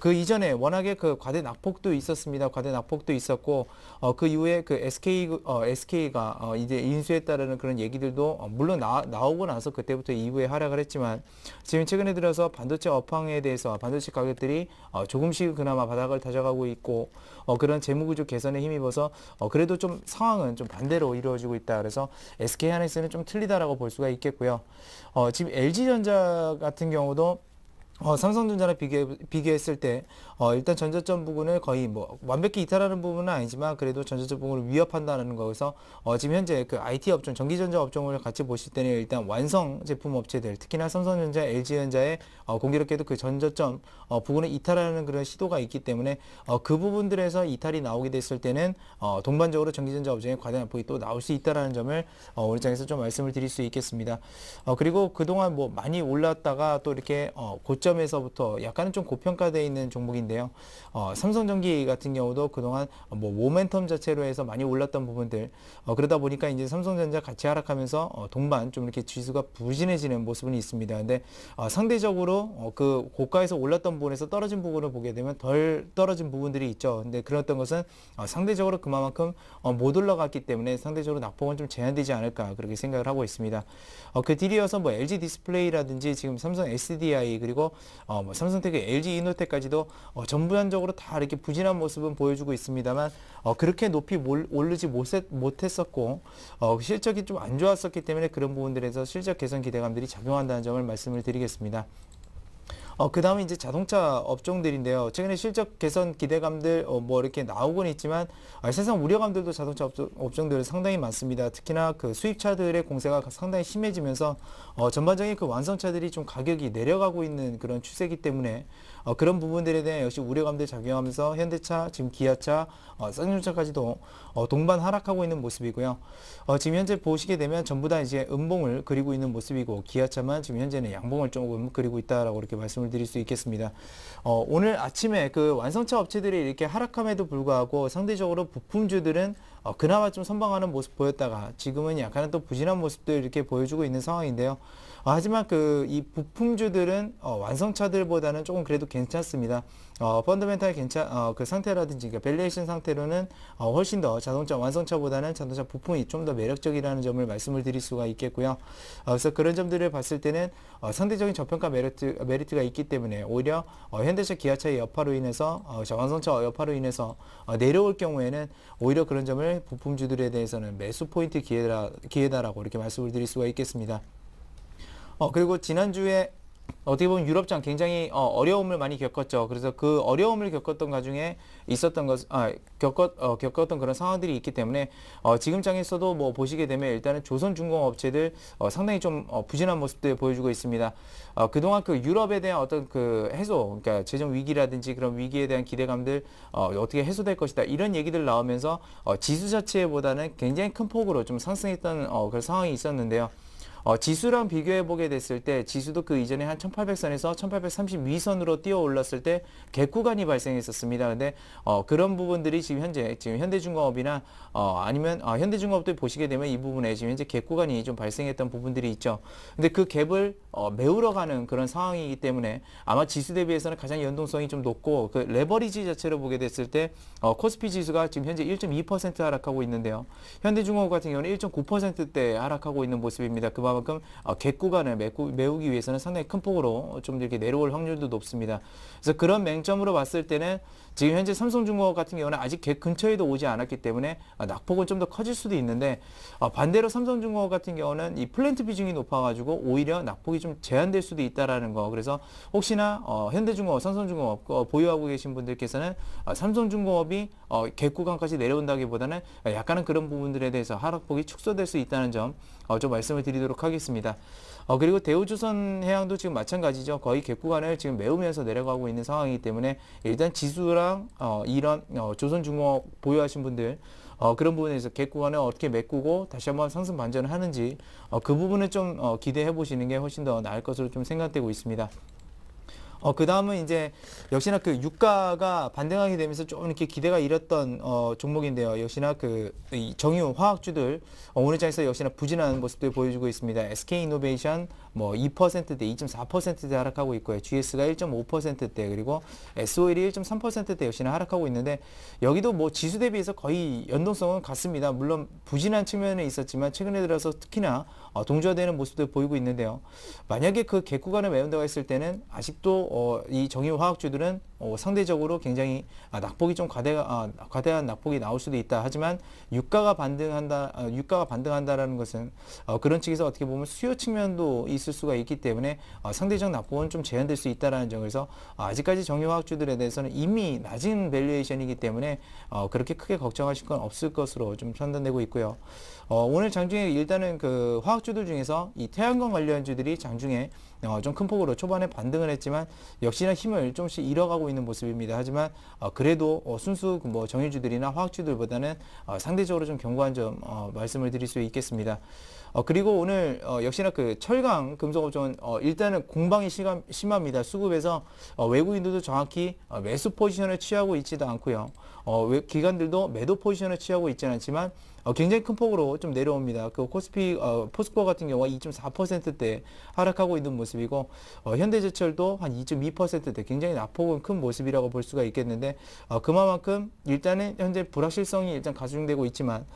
그 이전에 워낙에 그 과대 낙폭도 있었습니다. 과대 낙폭도 있었고, 그 이후에 그 SK가 이제 인수에 따르는 그런 얘기들도 물론 나오고 나서 그때부터 이후에 하락을 했지만, 지금 최근에 들어서 반도체 업황에 대해서 반도체 가격들이 조금씩 그나마 바닥을 다져가고 있고, 그런 재무구조 개선에 힘입어서 그래도 좀 상황은 좀 반대로 이루어지고 있다. 그래서 SK하이닉스는 좀 틀리다라고 볼 수가 있겠고요. 지금 LG전자 같은 경우도 삼성전자랑 비교했을 때 일단 전저점 부분을 거의 뭐 완벽히 이탈하는 부분은 아니지만 그래도 전저점 부분을 위협한다는 거에서 지금 현재 그 IT 업종, 전기전자 업종을 같이 보실 때는 일단 완성 제품 업체들, 특히나 삼성전자, LG전자의 공교롭게도 그 전저점 부분을 이탈하는 그런 시도가 있기 때문에 그 부분들에서 이탈이 나오게 됐을 때는 동반적으로 전기전자 업종의 과대 낙폭이 또 나올 수 있다라는 점을 우리 장에서 좀 말씀을 드릴 수 있겠습니다. 그리고 그동안 뭐 많이 올랐다가 또 이렇게 고점에서부터 약간은 좀 고평가되어 있는 종목인데요. 삼성전기 같은 경우도 그동안 뭐 모멘텀 자체로 해서 많이 올랐던 부분들 그러다 보니까 이제 삼성전자 같이 하락하면서 동반 좀 이렇게 지수가 부진해지는 모습은 있습니다. 근데 상대적으로 그 고가에서 올랐던 부분에서 떨어진 부분을 보게 되면 덜 떨어진 부분들이 있죠. 근데 그랬던 것은 상대적으로 그만큼 못 올라갔기 때문에 상대적으로 낙폭은 좀 제한되지 않을까 그렇게 생각을 하고 있습니다. 그 뒤이어서 뭐 LG 디스플레이라든지 지금 삼성 SDI 그리고 뭐 삼성테크, LG 이노텍까지도 전반적으로 다 이렇게 부진한 모습은 보여주고 있습니다만 그렇게 높이 오르지 못했었고 실적이 좀 안 좋았었기 때문에 그런 부분들에서 실적 개선 기대감들이 작용한다는 점을 말씀을 드리겠습니다. 그 다음에 이제 자동차 업종들인데요. 최근에 실적 개선 기대감들 뭐 이렇게 나오곤 있지만 사실상 우려감들도 자동차 업종들 상당히 많습니다. 특히나 그 수입차들의 공세가 상당히 심해지면서 전반적인 그 완성차들이 좀 가격이 내려가고 있는 그런 추세이기 때문에 그런 부분들에 대한 역시 우려감들 작용하면서 현대차, 지금 기아차, 쌍용차까지도 동반 하락하고 있는 모습이고요. 지금 현재 보시게 되면 전부 다 이제 음봉을 그리고 있는 모습이고 기아차만 지금 현재는 양봉을 조금 그리고 있다라고 이렇게 말씀을 드릴 수 있겠습니다. 오늘 아침에 그 완성차 업체들이 이렇게 하락함에도 불구하고 상대적으로 부품주들은 그나마 좀 선방하는 모습 보였다가 지금은 약간은 또 부진한 모습들 이렇게 보여주고 있는 상황인데요. 하지만 이 부품주들은 완성차들보다는 조금 그래도 괜찮습니다. 펀더멘탈 그 상태라든지 밸류에이션 상태로는 훨씬 더 자동차 완성차보다는 자동차 부품이 좀 더 매력적이라는 점을 말씀을 드릴 수가 있겠고요. 그래서 그런 점들을 봤을 때는 상대적인 저평가 메리트가 있기 때문에 오히려 현대차, 기아차의 여파로 인해서 완성차 여파로 인해서 내려올 경우에는 오히려 그런 점을 부품주들에 대해서는 매수 포인트 기회다라고 이렇게 말씀을 드릴 수가 있겠습니다. 그리고 지난주에 어떻게 보면 유럽장 굉장히 어려움을 많이 겪었죠. 그래서 그 어려움을 겪었던 가중에 있었던 겪었던 그런 상황들이 있기 때문에 지금 장에서도 뭐 보시게 되면 일단은 조선중공업체들 상당히 좀 부진한 모습들 보여주고 있습니다. 그동안 그 유럽에 대한 어떤 그 해소, 그러니까 재정 위기라든지 그런 위기에 대한 기대감들 어떻게 해소될 것이다 이런 얘기들 나오면서 지수 자체보다는 굉장히 큰 폭으로 좀 상승했던 그런 상황이 있었는데요. 지수랑 비교해 보게 됐을 때 지수도 그 이전에 한 1800선에서 1830 위선으로 뛰어 올랐을 때 갭구간이 발생했었습니다. 근데 그런 부분들이 지금 현대중공업이나 아니면 현대중공업들 보시게 되면 이 부분에 지금 현재 갭구간이 좀 발생했던 부분들이 있죠. 근데 그 갭을 메우러 가는 그런 상황이기 때문에 아마 지수 대비해서는 가장 연동성이 좀 높고 그 레버리지 자체로 보게 됐을 때 코스피 지수가 지금 현재 1.2% 하락하고 있는데요. 현대중공업 같은 경우는 1.9%대 하락하고 있는 모습입니다. 그만큼 갭 구간을 메우기 위해서는 상당히 큰 폭으로 좀 이렇게 내려올 확률도 높습니다. 그래서 그런 맹점으로 봤을 때는 지금 현재 삼성중공업 같은 경우는 아직 갭 근처에도 오지 않았기 때문에 낙폭은 좀 더 커질 수도 있는데 반대로 삼성중공업 같은 경우는 이 플랜트 비중이 높아가지고 오히려 낙폭이 좀 제한될 수도 있다라는 거. 그래서 혹시나 현대중공업, 삼성중공업 보유하고 계신 분들께서는 삼성중공업이 갭 구간까지 내려온다기보다는 약간은 그런 부분들에 대해서 하락폭이 축소될 수 있다는 점 좀 말씀을 드리도록 하겠습니다. 그리고 대우조선해양도 지금 마찬가지죠. 거의 갭 구간을 지금 메우면서 내려가고 있는 상황이기 때문에 일단 지수랑 이런 조선중공업 보유하신 분들 그런 부분에서 갭 구간을 어떻게 메꾸고 다시 한번 상승 반전을 하는지 그 부분을 좀 기대해 보시는 게 훨씬 더 나을 것으로 좀 생각되고 있습니다. 그 다음은 이제 역시나 그 유가가 반등하게 되면서 좀 이렇게 기대가 잃었던 종목인데요. 역시나 그 정유 화학주들 오늘 장에서 역시나 부진한 모습들 보여주고 있습니다. SK이노베이션 뭐 2%대, 2.4%대 하락하고 있고요. GS가 1.5%대 그리고 SOL이 1.3%대 역시나 하락하고 있는데 여기도 뭐 지수 대비해서 거의 연동성은 같습니다. 물론 부진한 측면은 있었지만 최근에 들어서 특히나 동조화되는 모습들 보이고 있는데요. 만약에 그 갭 구간을 메운다고 했을 때는 아직도 이 정유 화학주들은 상대적으로 굉장히 낙폭이 좀 과대한 낙폭이 나올 수도 있다. 하지만 유가가 반등한다라는 것은 그런 측에서 어떻게 보면 수요 측면도 있을 수가 있기 때문에 상대적 낙폭은 좀 제한될 수 있다라는 점에서 아직까지 정유 화학주들에 대해서는 이미 낮은 밸류에이션이기 때문에 그렇게 크게 걱정하실 건 없을 것으로 좀 판단되고 있고요. 오늘 장중에 일단은 그 화학주들 중에서 이 태양광 관련주들이 장중에 좀 큰 폭으로 초반에 반등을 했지만 역시나 힘을 조금씩 잃어가고 있는 모습입니다. 하지만 그래도 순수 뭐 정유주들이나 화학주들보다는 상대적으로 좀 견고한 점 말씀을 드릴 수 있겠습니다. 그리고 오늘 역시나 그 철강 금속업종은 일단은 공방이 심합니다. 수급에서 외국인들도 정확히 매수 포지션을 취하고 있지도 않고요. 기관들도 매도 포지션을 취하고 있지는 않지만 굉장히 큰 폭으로 좀 내려옵니다. 그 코스피 포스코 같은 경우가 2.4%대 하락하고 있는 모습이고 현대제철도 한 2.2%대 굉장히 낙폭은 큰 모습이라고 볼 수가 있겠는데 그만큼 일단은 현재 불확실성이 일단 가중되고 있지만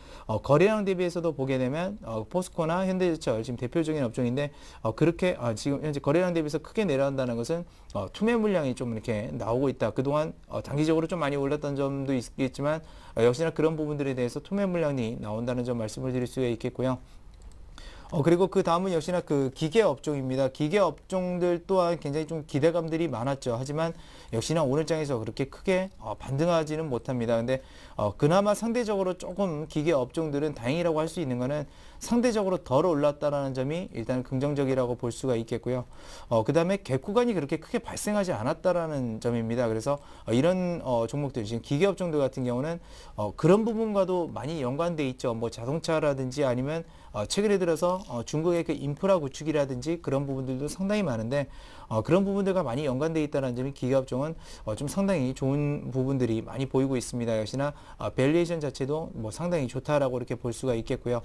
거래량 대비해서도 보게 되면 포스코나 현대제철 지금 대표적인 업종인데 그렇게 지금 현재 거래량 대비해서 크게 내려간다는 것은 투매 물량이 좀 이렇게 나오고 있다. 그동안 단기적으로 좀 많이 올랐던 점도 있겠지만 역시나 그런 부분들에 대해서 투매 물량이 나온다는 점 말씀을 드릴 수가 있겠고요. 그리고 그 다음은 역시나 그 기계 업종입니다. 기계 업종들 또한 굉장히 좀 기대감들이 많았죠. 하지만 역시나 오늘 장에서 그렇게 크게 반등하지는 못합니다. 근데 그나마 상대적으로 조금 기계 업종들은 다행이라고 할 수 있는 거는 상대적으로 덜 올랐다라는 점이 일단 긍정적이라고 볼 수가 있겠고요. 그 다음에 갭 구간이 그렇게 크게 발생하지 않았다라는 점입니다. 그래서 이런 종목들, 지금 기계 업종들 같은 경우는 그런 부분과도 많이 연관돼 있죠. 뭐 자동차라든지 아니면 최근에 들어서 중국의 그 인프라 구축이라든지 그런 부분들도 상당히 많은데 그런 부분들과 많이 연관돼 있다는 점이 기계업종은 좀 상당히 좋은 부분들이 많이 보이고 있습니다. 역시나 밸류에이션 자체도 뭐 상당히 좋다라고 이렇게 볼 수가 있겠고요.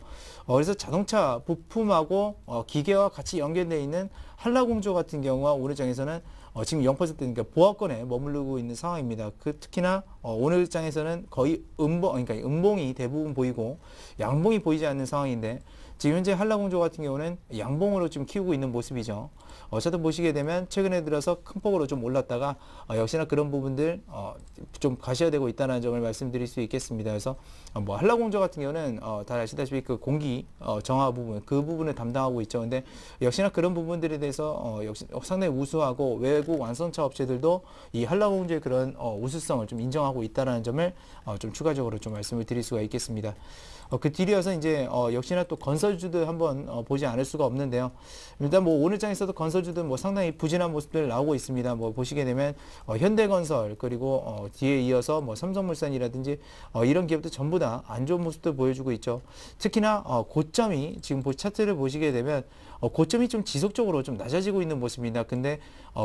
그래서 자동차 부품하고 기계와 같이 연결되어 있는 한라공조 같은 경우와 오늘 장에서는 지금 0% 그러니까 보합권에 머무르고 있는 상황입니다. 특히나 오늘 장에서는 거의 그러니까 음봉이 대부분 보이고 양봉이 보이지 않는 상황인데 지금 현재 한라공조 같은 경우는 양봉으로 좀 키우고 있는 모습이죠. 어쨌든 보시게 되면 최근에 들어서 큰 폭으로 좀 올랐다가 역시나 그런 부분들 좀 가셔야되고 있다는 점을 말씀드릴 수 있겠습니다. 그래서 뭐 한라공조 같은 경우는 다 아시다시피 그 공기 정화 부분 그 부분을 담당하고 있죠. 근데 역시나 그런 부분들에 대해서 역시 상당히 우수하고 외국 완성차 업체들도 이 한라공조의 그런 우수성을 좀 인정하고 있다는 점을 좀 추가적으로 좀 말씀을 드릴 수가 있겠습니다. 그 뒤이어서 이제 역시나 또 건설주들 한번 보지 않을 수가 없는데요. 일단 뭐 오늘 장에서도 건설주들 뭐 상당히 부진한 모습들 나오고 있습니다. 뭐 보시게 되면 현대건설 그리고 뒤에 이어서 뭐 삼성물산이라든지 이런 기업들 전부 다 안 좋은 모습들 보여주고 있죠. 특히나 고점이 지금 차트를 보시게 되면 고점이 좀 지속적으로 좀 낮아지고 있는 모습입니다. 근데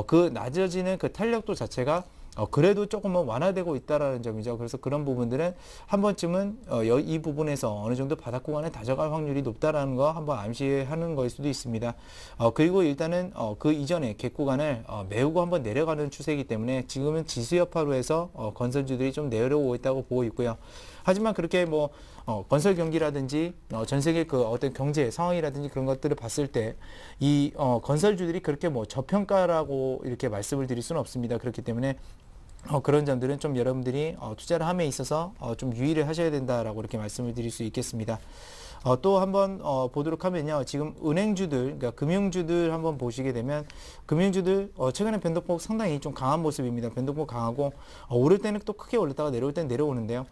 그 낮아지는 그 탄력도 자체가 그래도 조금은 완화되고 있다라는 점이죠. 그래서 그런 부분들은 한 번쯤은 이 부분에서 어느 정도 바닥 구간에 다져갈 확률이 높다라는 거 한번 암시하는 거일 수도 있습니다. 그리고 일단은 그 이전에 갭 구간을 메우고 한번 내려가는 추세이기 때문에 지금은 지수 여파로 해서 건설주들이 좀 내려오고 있다고 보고 있고요. 하지만 그렇게 뭐 건설 경기라든지 전 세계 그 어떤 경제 상황이라든지 그런 것들을 봤을 때 이 건설주들이 그렇게 뭐 저평가라고 이렇게 말씀을 드릴 수는 없습니다. 그렇기 때문에 그런 점들은 좀 여러분들이 투자를 함에 있어서 좀 유의를 하셔야 된다라고 이렇게 말씀을 드릴 수 있겠습니다. 또 한번 보도록 하면요. 지금 은행주들, 그러니까 금융주들 한번 보시게 되면 금융주들 최근에 변동폭 상당히 좀 강한 모습입니다. 변동폭 강하고 오를 때는 또 크게 올렸다가 내려올 때는 내려오는데요.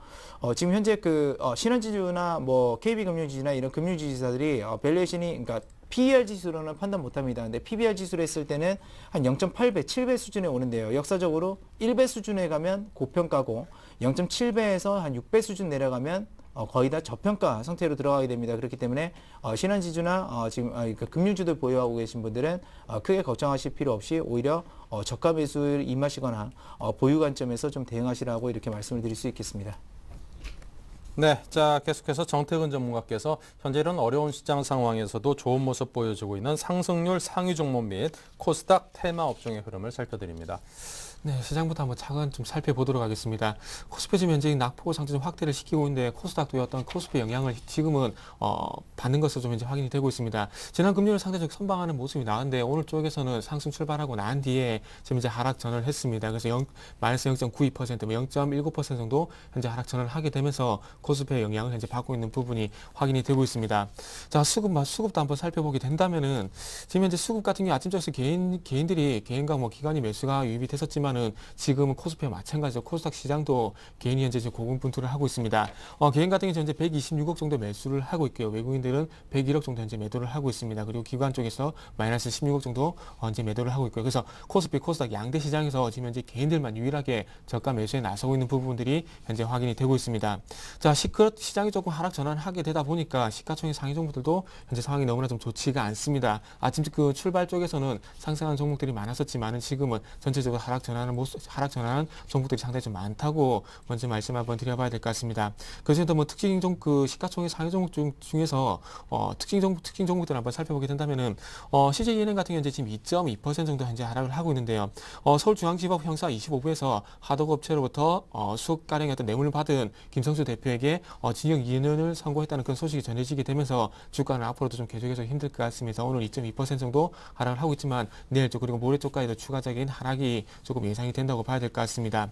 지금 현재 그 신한지주나 뭐 KB금융지주나 이런 금융지주사들이 밸류에이션이 그러니까 PER 지수로는 판단 못합니다. 근데 PBR 지수로 했을 때는 한 0.8배, 7배 수준에 오는데요. 역사적으로 1배 수준에 가면 고평가고 0.7배에서 한 6배 수준 내려가면 거의 다 저평가 상태로 들어가게 됩니다. 그렇기 때문에 신한지주나 지금 그러니까 금융주들 보유하고 계신 분들은 크게 걱정하실 필요 없이 오히려 저가 매수를 임하시거나 보유 관점에서 좀 대응하시라고 이렇게 말씀을 드릴 수 있겠습니다. 네, 자 계속해서 정태근 전문가께서 현재 이런 어려운 시장 상황에서도 좋은 모습 보여주고 있는 상승률 상위 종목 및 코스닥 테마 업종의 흐름을 살펴드립니다. 네, 시장부터 한번 차근 좀 살펴보도록 하겠습니다. 코스피 지금 현재 낙폭을 상당히 확대를 시키고 있는데 코스닥도 어떤 코스피 영향을 지금은 받는 것으로 좀 현재 확인이 되고 있습니다. 지난 금요일 상대적 선방하는 모습이 나왔는데 오늘 쪽에서는 상승 출발하고 난 뒤에 지금 이제 하락 전환을 했습니다. 그래서 마이너스 0.92%, 0.19% 정도 현재 하락 전환을 하게 되면서 코스피의 영향을 현재 받고 있는 부분이 확인이 되고 있습니다. 자, 수급도 한번 살펴보게 된다면은 지금 현재 수급 같은 경우 아침 쪽에서 개인들이 개인과 뭐 기관이 매수가 유입이 됐었지만 지금은 코스피와 마찬가지로 코스닥 시장도 개인이 현재 고군분투를 하고 있습니다. 개인 같은 경우 현재 126억 정도 매수를 하고 있고요. 외국인들은 101억 정도 현재 매도를 하고 있습니다. 그리고 기관 쪽에서 마이너스 16억 정도 현재 매도를 하고 있고요. 그래서 코스피, 코스닥 양대 시장에서 지금 현재 개인들만 유일하게 저가 매수에 나서고 있는 부분들이 현재 확인이 되고 있습니다. 자, 시장이 조금 하락 전환하게 되다 보니까 시가총액 상위 종목들도 현재 상황이 너무나 좀 좋지가 않습니다. 아침 그 출발 쪽에서는 상승하는 종목들이 많았었지만은 지금은 전체적으로 하락 전환하는 종목들이 상당히 좀 많다고 먼저 말씀 한번 드려봐야 될 것 같습니다. 그래서 뭐 특징 그 시가총액 상위 종목 중에서 특징 종목들을 한번 살펴보게 된다면은 CJENM 같은 경우는 지금 2.2% 정도 현재 하락을 하고 있는데요. 서울중앙지법 형사 25부에서 하도급체로부터 수억가량의 어떤 뇌물을 받은 김성수 대표에게 징역 2년을 선고했다는 그런 소식이 전해지게 되면서 주가는 앞으로도 좀 계속해서 힘들 것 같습니다. 오늘 2.2% 정도 하락을 하고 있지만 내일 쪽 그리고 모레 쪽까지도 추가적인 하락이 조금 예상이 된다고 봐야 될 것 같습니다.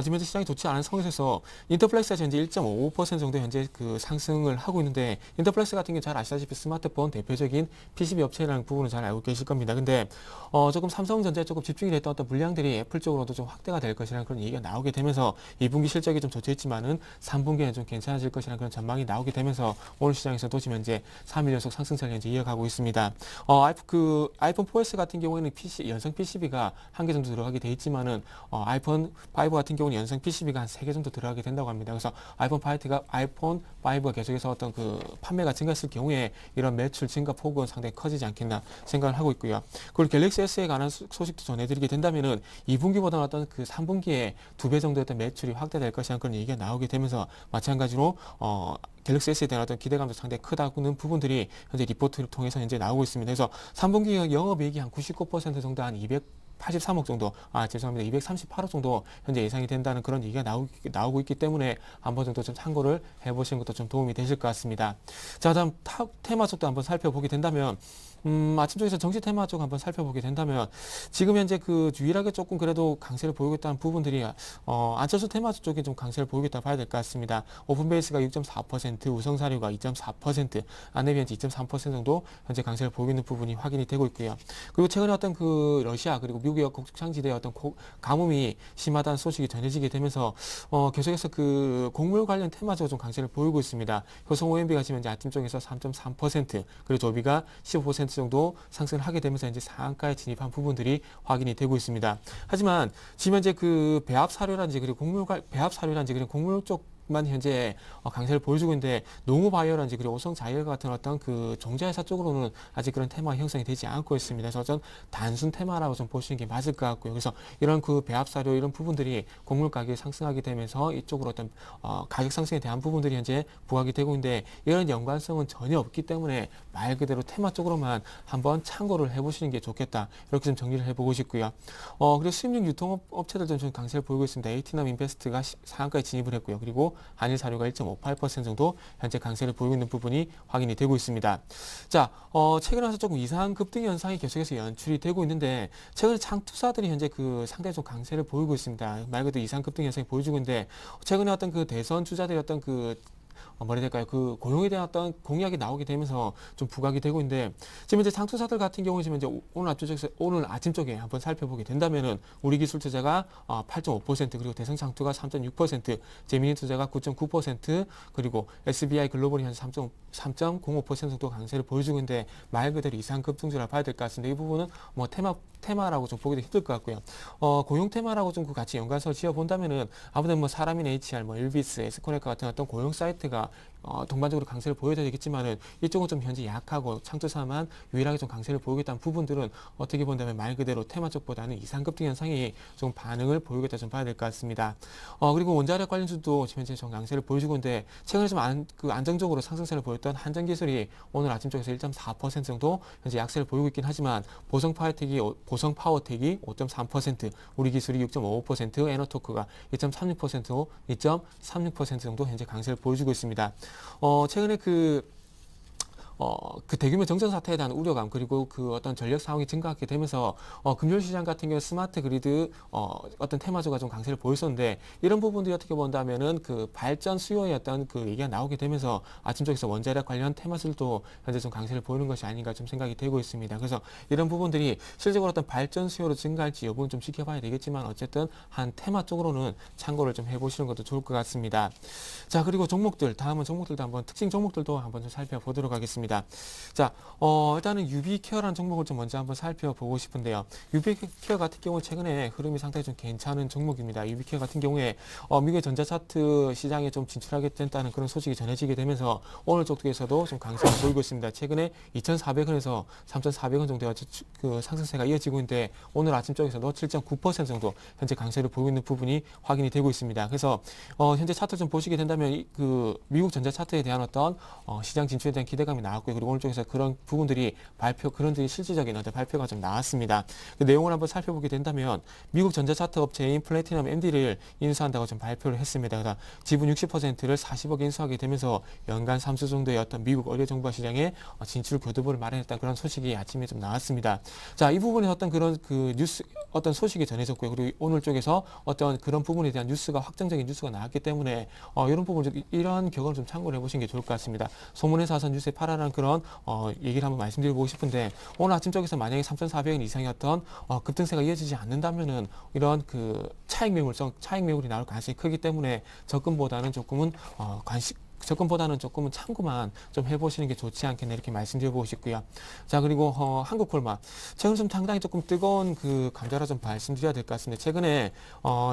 지금 현재 시장이 좋지 않은 상황에서 인터플렉스가 현재 1.55% 정도 현재 그 상승을 하고 있는데 인터플렉스 같은 경우 잘 아시다시피 스마트폰 대표적인 PCB 업체라는 부분을 잘 알고 계실 겁니다. 근데 조금 삼성전자에 조금 집중이 됐던 어떤 물량들이 애플 쪽으로도 좀 확대가 될 것이라는 그런 얘기가 나오게 되면서 2분기 실적이 좀 좋지했지만은 3분기에는 좀 괜찮아질 것이라는 그런 전망이 나오게 되면서 오늘 시장에서도 지금 현재 3일 연속 상승세를 현재 이어가고 있습니다. 아이폰 4S 같은 경우에는 연성 PCB가 한 개 정도 들어가게 돼 있지만은 아이폰 5 같은 경우는 연성 PCB가 한 3개 정도 들어가게 된다고 합니다. 그래서 아이폰 5가 계속해서 어떤 그 판매가 증가했을 경우에 이런 매출 증가 폭은 상당히 커지지 않겠나 생각을 하고 있고요. 그리고 갤럭시 S에 관한 소식도 전해드리게 된다면은 2분기보다는 어떤 그 3분기에 2배 정도였던 매출이 확대될 것이라는 그런 얘기가 나오게 되면서 마찬가지로 갤럭시 S에 대한 어떤 기대감도 상당히 크다는 부분들이 현재 리포트를 통해서 현재 나오고 있습니다. 그래서 3분기 영업이익이 한 99% 정도 한 283억 정도, 죄송합니다. 238억 정도 현재 예상이 된다는 그런 얘기가 나오고 있기 때문에 한 번 정도 좀 참고를 해보시는 것도 좀 도움이 되실 것 같습니다. 자, 다음 테마 쪽도 한번 살펴보게 된다면, 아침 쪽에서 정치 테마 쪽 한번 살펴보게 된다면, 지금 현재 그 유일하게 조금 그래도 강세를 보이고 있다는 부분들이, 안철수 테마 쪽에 좀 강세를 보이고 있다고 봐야 될 것 같습니다. 오픈베이스가 6.4%, 우성사료가 2.4%, 안내비엔지 2.3% 정도 현재 강세를 보이고 있는 부분이 확인이 되고 있고요. 그리고 최근에 어떤 그 러시아 그리고 미국의 곡창지대의 어떤 가뭄이 심하다는 소식이 전해지게 되면서, 계속해서 그 곡물 관련 테마적으로 좀 강세를 보이고 있습니다. 효성 OMB가 지금 현재 아침 쪽에서 3.3%, 그리고 조비가 15% 정도 상승을 하게 되면서 이제 상한가에 진입한 부분들이 확인이 되고 있습니다. 하지만 지금 현재 그 배합 사료라든지 그리고 곡물 쪽만 현재 강세를 보여주고 있는데, 농우바이오라든지 그리고 오성자이얼 같은 어떤 그 종자회사 쪽으로는 아직 그런 테마가 형성이 되지 않고 있습니다. 그래서 어떤 단순 테마라고 좀 보시는 게 맞을 것 같고요. 그래서 이런 그 배합 사료 이런 부분들이 곡물 가격이 상승하게 되면서 이쪽으로 어떤 가격 상승에 대한 부분들이 현재 부각이 되고 있는데, 이런 연관성은 전혀 없기 때문에 말 그대로 테마 쪽으로만 한번 참고를 해보시는 게 좋겠다, 이렇게 좀 정리를 해보고 싶고요. 그리고 수입용 유통업체들도 좀 강세를 보이고 있습니다. 에이티남 인베스트가 상한가에 진입을 했고요. 그리고 한일사료가 1.58% 정도 현재 강세를 보이고 있는 부분이 확인이 되고 있습니다. 자, 최근에 와서 조금 이상한 급등 현상이 계속해서 연출이 되고 있는데, 최근에 창투사들이 현재 그 상당히 좀 강세를 보이고 있습니다. 말 그대로 이상한 급등 현상이 보여주고 있는데, 최근에 어떤 그 대선 주자들이 어떤 그 뭐라 해야 될까요? 그 고용에 대한 어떤 공약이 나오게 되면서 좀 부각이 되고 있는데, 지금 이제 창투사들 같은 경우에 지금 이제 오늘 아침 쪽에 한번 살펴보게 된다면은 우리 기술 투자가 8.5%, 그리고 대성창투가 3.6%, 재미니 투자가 9.9%, 그리고 SBI 글로벌이 한 3.05% 정도 강세를 보여주고 있는데, 말 그대로 이상 급등주라 봐야 될 것 같습니다. 이 부분은 뭐 테마라고 좀 보기도 힘들 것 같고요. 고용 테마라고 좀 그 같이 연관성을 지어본다면은, 아무튼 뭐 사람인 HR, 뭐 일비스, 에스코네카 같은 어떤 고용 사이트가 동반적으로 강세를 보여줘야 되겠지만은, 이쪽은 좀 현재 약하고 창투사만 유일하게 좀 강세를 보이겠다는 부분들은 어떻게 본다면 말 그대로 테마 쪽보다는 이상급등 현상이 좀 반응을 보이겠다 좀 봐야 될 것 같습니다. 그리고 원자력 관련주도 지금 현재 좀 강세를 보여주고 있는데, 최근에 좀 안정적으로 상승세를 보였던 한전기술이 오늘 아침 쪽에서 1.4% 정도 현재 약세를 보이고 있긴 하지만, 보성파워텍이 5.3%, 우리 기술이 6.55%, 에너토크가 2.36%, 2.36% 정도 현재 강세를 보여주고 있습니다. 최근에 그 대규모 정전 사태에 대한 우려감, 그리고 그 어떤 전력 상황이 증가하게 되면서 금융 시장 같은 경우 스마트 그리드 어떤 테마주가 좀 강세를 보였었는데, 이런 부분들이 어떻게 본다면은 그 발전 수요의 어떤 그 얘기가 나오게 되면서 아침 쪽에서 원자력 관련 테마들도 현재 좀 강세를 보이는 것이 아닌가 좀 생각이 되고 있습니다. 그래서 이런 부분들이 실제로 어떤 발전 수요로 증가할지 여부는 좀 지켜봐야 되겠지만, 어쨌든 한 테마 쪽으로는 참고를 좀 해보시는 것도 좋을 것 같습니다. 자, 그리고 다음은 종목들도 한번 특징 종목들도 한번 좀 살펴보도록 하겠습니다. 자, 일단은 유비케어라는 종목을 좀 먼저 한번 살펴보고 싶은데요. 유비케어 같은 경우 최근에 흐름이 상당히 좀 괜찮은 종목입니다. 유비케어 같은 경우에 미국의 전자차트 시장에 좀 진출하게 된다는 그런 소식이 전해지게 되면서 오늘 쪽에서도 좀 강세를 보이고 있습니다. 최근에 2,400원에서 3,400원 정도의 그 상승세가 이어지고 있는데, 오늘 아침 쪽에서도 7.9% 정도 현재 강세를 보이고 있는 부분이 확인이 되고 있습니다. 그래서 현재 차트 좀 보시게 된다면 그 미국 전자차트에 대한 어떤 시장 진출에 대한 기대감이 나왔고요. 그리고 오늘 쪽에서 그런 부분들이 그런들이 실질적인 어떤 발표가 좀 나왔습니다. 그 내용을 한번 살펴보게 된다면, 미국 전자차트 업체인 플래티넘 MD를 인수한다고 좀 발표를 했습니다. 그래서 지분 60%를 40억 인수하게 되면서 연간 3수 정도의 어떤 미국 의료정보 시장에 진출 교두보를 마련했다는 그런 소식이 아침에 좀 나왔습니다. 자, 이 부분에서 어떤 그런 그 뉴스, 어떤 소식이 전해졌고요. 그리고 오늘 쪽에서 어떤 그런 부분에 대한 확정적인 뉴스가 나왔기 때문에 이런 부분, 이런 경험을 좀 참고를 해보시는 게 좋을 것 같습니다. 소문에서 하선 뉴스에 팔아라는 그런 얘기를 한번 말씀드리고 싶은데, 오늘 아침 쪽에서 만약에 3,400원 이상이었던 급등세가 이어지지 않는다면은 이런 그 차익 매물이 나올 가능성이 크기 때문에 접근보다는 조금은 참고만 좀 해보시는 게 좋지 않겠나, 이렇게 말씀드려보고 싶고요. 자, 그리고 한국콜마 최근 좀 상당히 조금 뜨거운 그 감자라 좀 말씀드려야 될 것 같습니다. 최근에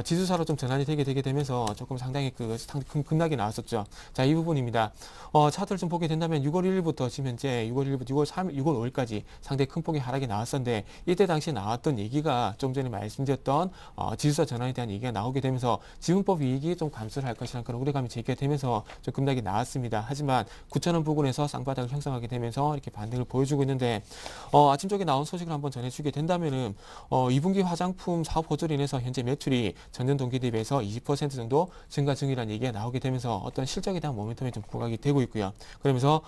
지수사로 좀 전환이 되게 되면서 조금 상당히 그 급락이 나왔었죠. 자, 이 부분입니다. 차트를 좀 보게 된다면 6월 1일부터 지금 현재 6월 5일까지 상당히 큰 폭의 하락이 나왔었는데, 이때 당시에 나왔던 얘기가 좀 전에 말씀드렸던 지수사 전환에 대한 얘기가 나오게 되면서 지분법 이익이 좀 감소를 할 것이라는 그런 우려감이 제기가 되면서 좀 급락이 쌍바닥이 나왔습니다. 하지만 9,000원 부근에서 쌍바닥을 형성하게 되면서 이렇게 반등을 보여주고 있는데 아침 쪽에 나온 소식을 한번 전해주게 된다면은 2분기 화장품 사업 호조로 인해서 현재 매출이 전년 동기 대비해서 20% 정도 증가 중이라는 얘기가 나오게 되면서 어떤 실적에 대한 모멘텀이 좀 부각이 되고 있고요. 그러면서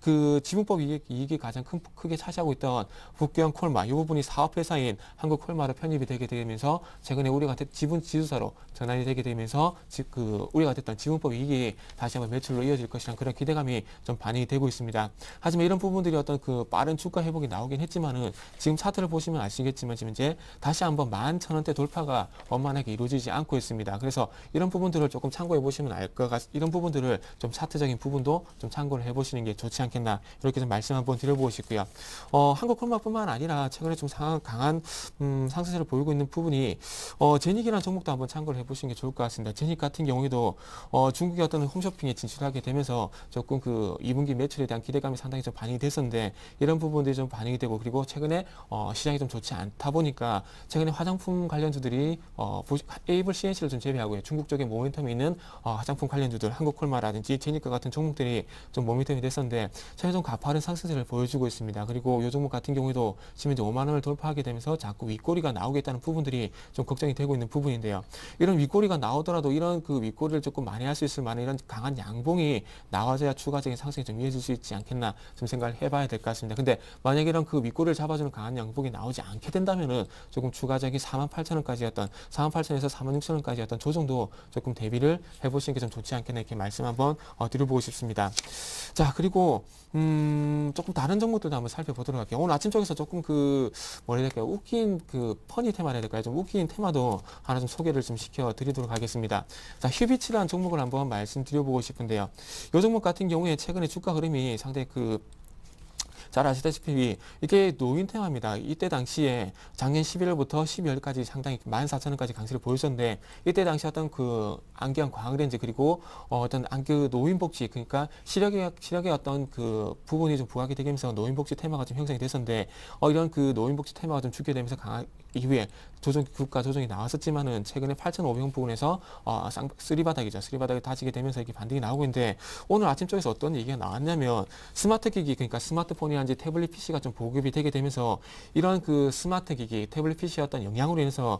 그 지분법 이익이 가장 크게 차지하고 있던 북경 콜마 이 부분이 사업회사인 한국콜마로 편입이 되게 되면서 최근에 우려가 지분 지수사로 전환이 되게 되면서 우려가 됐던 지분법 이익이 다시 한번 매출로 이어질 것이라는 그런 기대감이 좀 반영이 되고 있습니다. 하지만 이런 부분들이 어떤 그 빠른 주가 회복이 나오긴 했지만은 지금 차트를 보시면 아시겠지만 지금 이제 다시 한번 11,000원대 돌파가 원만하게 이루어지지 않고 있습니다. 그래서 이런 부분들을 조금 참고해 보시면 알 것 같습니다. 이런 부분들을 좀 차트적인 부분도 좀 참고를 해 보시는 게 좋지 않겠나 이렇게 좀 말씀 한번 드려보고 싶고요. 한국콜마뿐만 아니라 최근에 좀 강한 상승세를 보이고 있는 부분이 제닉이라는 종목도 한번 참고를 해보시는 게 좋을 것 같습니다. 제닉 같은 경우에도 중국의 어떤 홈쇼핑에 진출하게 되면서 조금 그 2분기 매출에 대한 기대감이 상당히 좀 반영이 됐었는데 이런 부분들이 좀 반영이 되고 그리고 최근에 시장이 좀 좋지 않다 보니까 최근에 화장품 관련주들이 에이블 CNC를 좀 제외하고요. 중국 쪽에 모멘텀이 있는 화장품 관련주들 한국콜마라든지 제니카 같은 종목들이 좀 모멘텀이 됐었는데 최근 좀 가파른 상승세를 보여주고 있습니다. 그리고 이 종목 같은 경우에도 지금 이제 5만 원을 돌파하게 되면서 자꾸 윗꼬리가 나오겠다는 부분들이 좀 걱정이 되고 있는 부분인데요. 이런 윗꼬리가 나오더라도 이런 그 윗꼬리를 조금 만회할 수 있을 만한 이런 강한 양봉이 나와줘야 추가적인 상승이 좀 이어질 수 있지 않겠나 좀 생각을 해봐야 될 것 같습니다. 근데 만약에 이런 그 윗꼬리를 잡아주는 강한 양봉이 나오지 않게 된다면은 조금 추가적인 48,000원까지였던 48,000원에서 46,000원까지였던 조정도 조금 대비를 해보시는 게 좀 좋지 않겠나 이렇게 말씀 한번 드려보고 싶습니다. 자, 그리고 조금 다른 종목들도 한번 살펴보도록 할게요. 오늘 아침 쪽에서 조금 뭐라 해야 될까요? 웃긴 퍼니 테마라 해야 될까요? 좀 웃긴 테마도 하나 좀 소개를 좀 시켜드리도록 하겠습니다. 자, 휴비치라는 종목을 한번 말씀드려보고 싶은데요. 이 종목 같은 경우에 최근에 주가 흐름이 상당히 잘 아시다시피 이게 노인 테마입니다. 이때 당시에 작년 11월부터 12월까지 상당히 14,000원까지 강세를 보였었는데 이때 당시 어떤 그 안경 광학렌즈 그리고 어떤 노인복지 그러니까 시력의 어떤 그 부분이 좀 부각이 되면서 노인복지 테마가 좀 형성이 됐었는데 이런 그 노인복지 테마가 좀 죽게 되면서 이후에 국가 조정이 나왔었지만은 최근에 8,500원 부분에서 쓰리바닥이죠. 쓰리바닥이 다지게 되면서 이렇게 반등이 나오고 있는데 오늘 아침 쪽에서 어떤 얘기가 나왔냐면 스마트 기기 그러니까 스마트폰이라든지 태블릿 PC가 좀 보급이 되게 되면서 이런 그 스마트 기기 태블릿 PC의 어떤 영향으로 인해서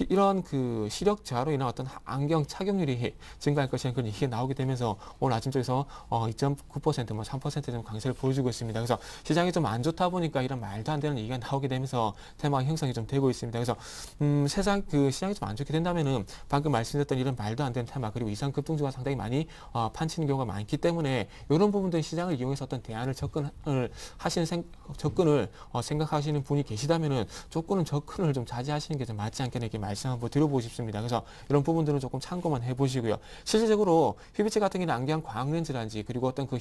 이런 그 시력 저하로 인한 어떤 안경 착용률이 증가할 것이라는 그런 얘기가 나오게 되면서 오늘 아침 쪽에서 2.9% 뭐 3% 좀 강세를 보여주고 있습니다. 그래서 시장이 좀 안 좋다 보니까 이런 말도 안 되는 얘기가 나오게 되면서 테마 형성이 좀 되고 있습니다. 그래서 시장이 좀 안 좋게 된다면은 방금 말씀드렸던 이런 말도 안 되는 테마 그리고 이상 급등주가 상당히 많이 판치는 경우가 많기 때문에 이런 부분들 시장을 이용해서 어떤 대안을 접근을 생각하시는 분이 계시다면은 조금은 접근을 좀 자제하시는 게 좀 맞지 않겠나 이렇게 말씀 한번 드려보고 싶습니다. 그래서 이런 부분들은 조금 참고만 해보시고요. 실질적으로 휴비치 같은 경우는 안경 광학렌즈라든지 그리고 어떤 그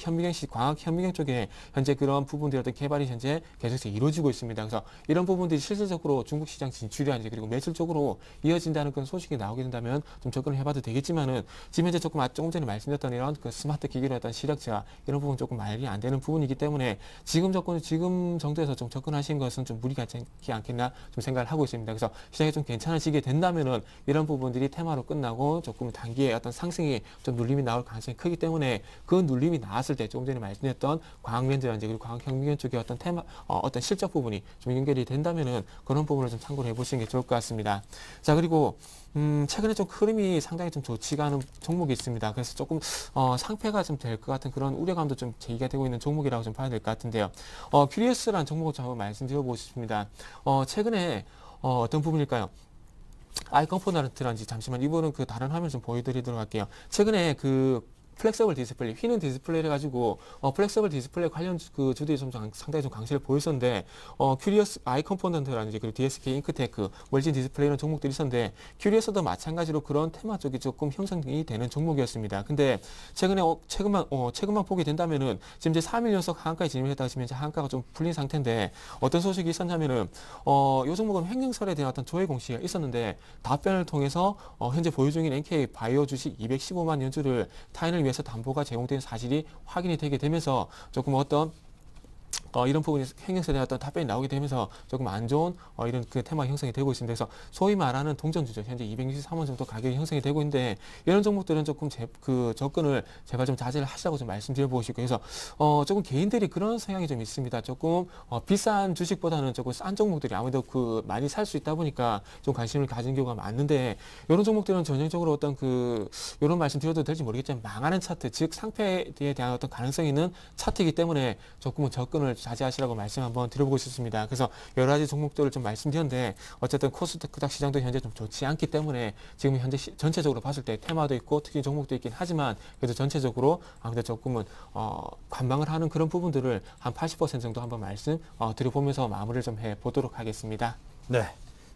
광학 현미경 쪽에 현재 그런 부분들의 어떤 개발이 현재 계속해서 이루어지고 있습니다. 그래서 이런 부분들이 실질적으로 중국 시장 진출이라든지 그리고 매출 쪽으로 이어진다는 그런 소식이 나오게 된다면 좀 접근을 해봐도 되겠지만은 지금 현재 조금 전에 말씀드렸던 이런 그 스마트 기기로 어떤 시력 저하 이런 부분 조금 말이 안 되는 부분이기 때문에 지금 정도에서 좀 접근하신 것은 좀 무리가 있지 않겠나 좀 생각을 하고 있습니다. 그래서 시장이 좀 괜찮아지게 된다면은 이런 부분들이 테마로 끝나고 조금 단기에 어떤 상승이 좀 눌림이 나올 가능성이 크기 때문에 그 눌림이 나왔을 때 조금 전에 말씀드렸던 광학렌즈라든지 그리고 광학현미경 쪽의 어떤 테마 어떤 실적 부분이 좀 연결이 된다면은 그런 부분을 좀 참고를 해보시는 게 좋을 것 같습니다. 자, 그리고 최근에 좀 흐름이 상당히 좀 좋지가 않은 종목이 있습니다. 그래서 조금 상패가 좀 될 것 같은 그런 우려감도 좀 제기가 되고 있는 종목이라고 좀 봐야 될 것 같은데요. 큐리어스라는 종목을 좀 한번 말씀드려보고 싶습니다. 최근에 어떤 부분일까요? 아이컴포넌트라든지 잠시만 이분은 다른 화면 좀 보여드리도록 할게요. 최근에 플렉서블 디스플레이, 휘는 디스플레이를 가지고 플렉서블 디스플레이 관련 주들이 좀 상당히 좀 강세를 보였었는데 큐리어스 아이 컴포넌트라든지 그리고 DSK 잉크테크, 웰진 디스플레이 이런 종목들이 있었는데 큐리어스도 마찬가지로 그런 테마 쪽이 조금 형성이 되는 종목이었습니다. 근데 최근만 보게 된다면은 지금 이제 3일 연속 하한가에 진입을 했다가 지금 이제 하한가가 좀 풀린 상태인데 어떤 소식이 있었냐면은 이 종목은 횡령설에 대한 어떤 조회 공시가 있었는데 답변을 통해서 현재 보유 중인 NK 바이오 주식 215만 연주를 타인을 위해서 담보가 제공된 사실이 확인이 되게 되면서 조금 어떤 이런 부분이 형성에 대한 어떤 답변이 나오게 되면서 조금 안 좋은 이런 그 테마 형성이 되고 있습니다. 그래서 소위 말하는 동전주죠. 현재 263원 정도 가격이 형성이 되고 있는데 이런 종목들은 조금 그 접근을 제발 좀 자제를 하시라고 좀 말씀드려보고 싶고 그래서 조금 개인들이 그런 성향이 좀 있습니다. 조금 비싼 주식보다는 조금 싼 종목들이 아무래도 그 많이 살 수 있다 보니까 좀 관심을 가진 경우가 많은데 이런 종목들은 전형적으로 어떤 이런 말씀 드려도 될지 모르겠지만 망하는 차트, 즉 상패에 대한 어떤 가능성이 있는 차트이기 때문에 조금은 접근을 자제하시라고 말씀 한번 드려보고 싶습니다. 그래서 여러 가지 종목들을 좀 말씀드렸는데 어쨌든 코스닥 시장도 현재 좀 좋지 않기 때문에 지금 현재 전체적으로 봤을 때 테마도 있고 특히 종목도 있긴 하지만 그래도 전체적으로 근데 조금은 관망을 하는 그런 부분들을 한 80% 정도 한번 말씀 드려보면서 마무리를 좀 해보도록 하겠습니다. 네.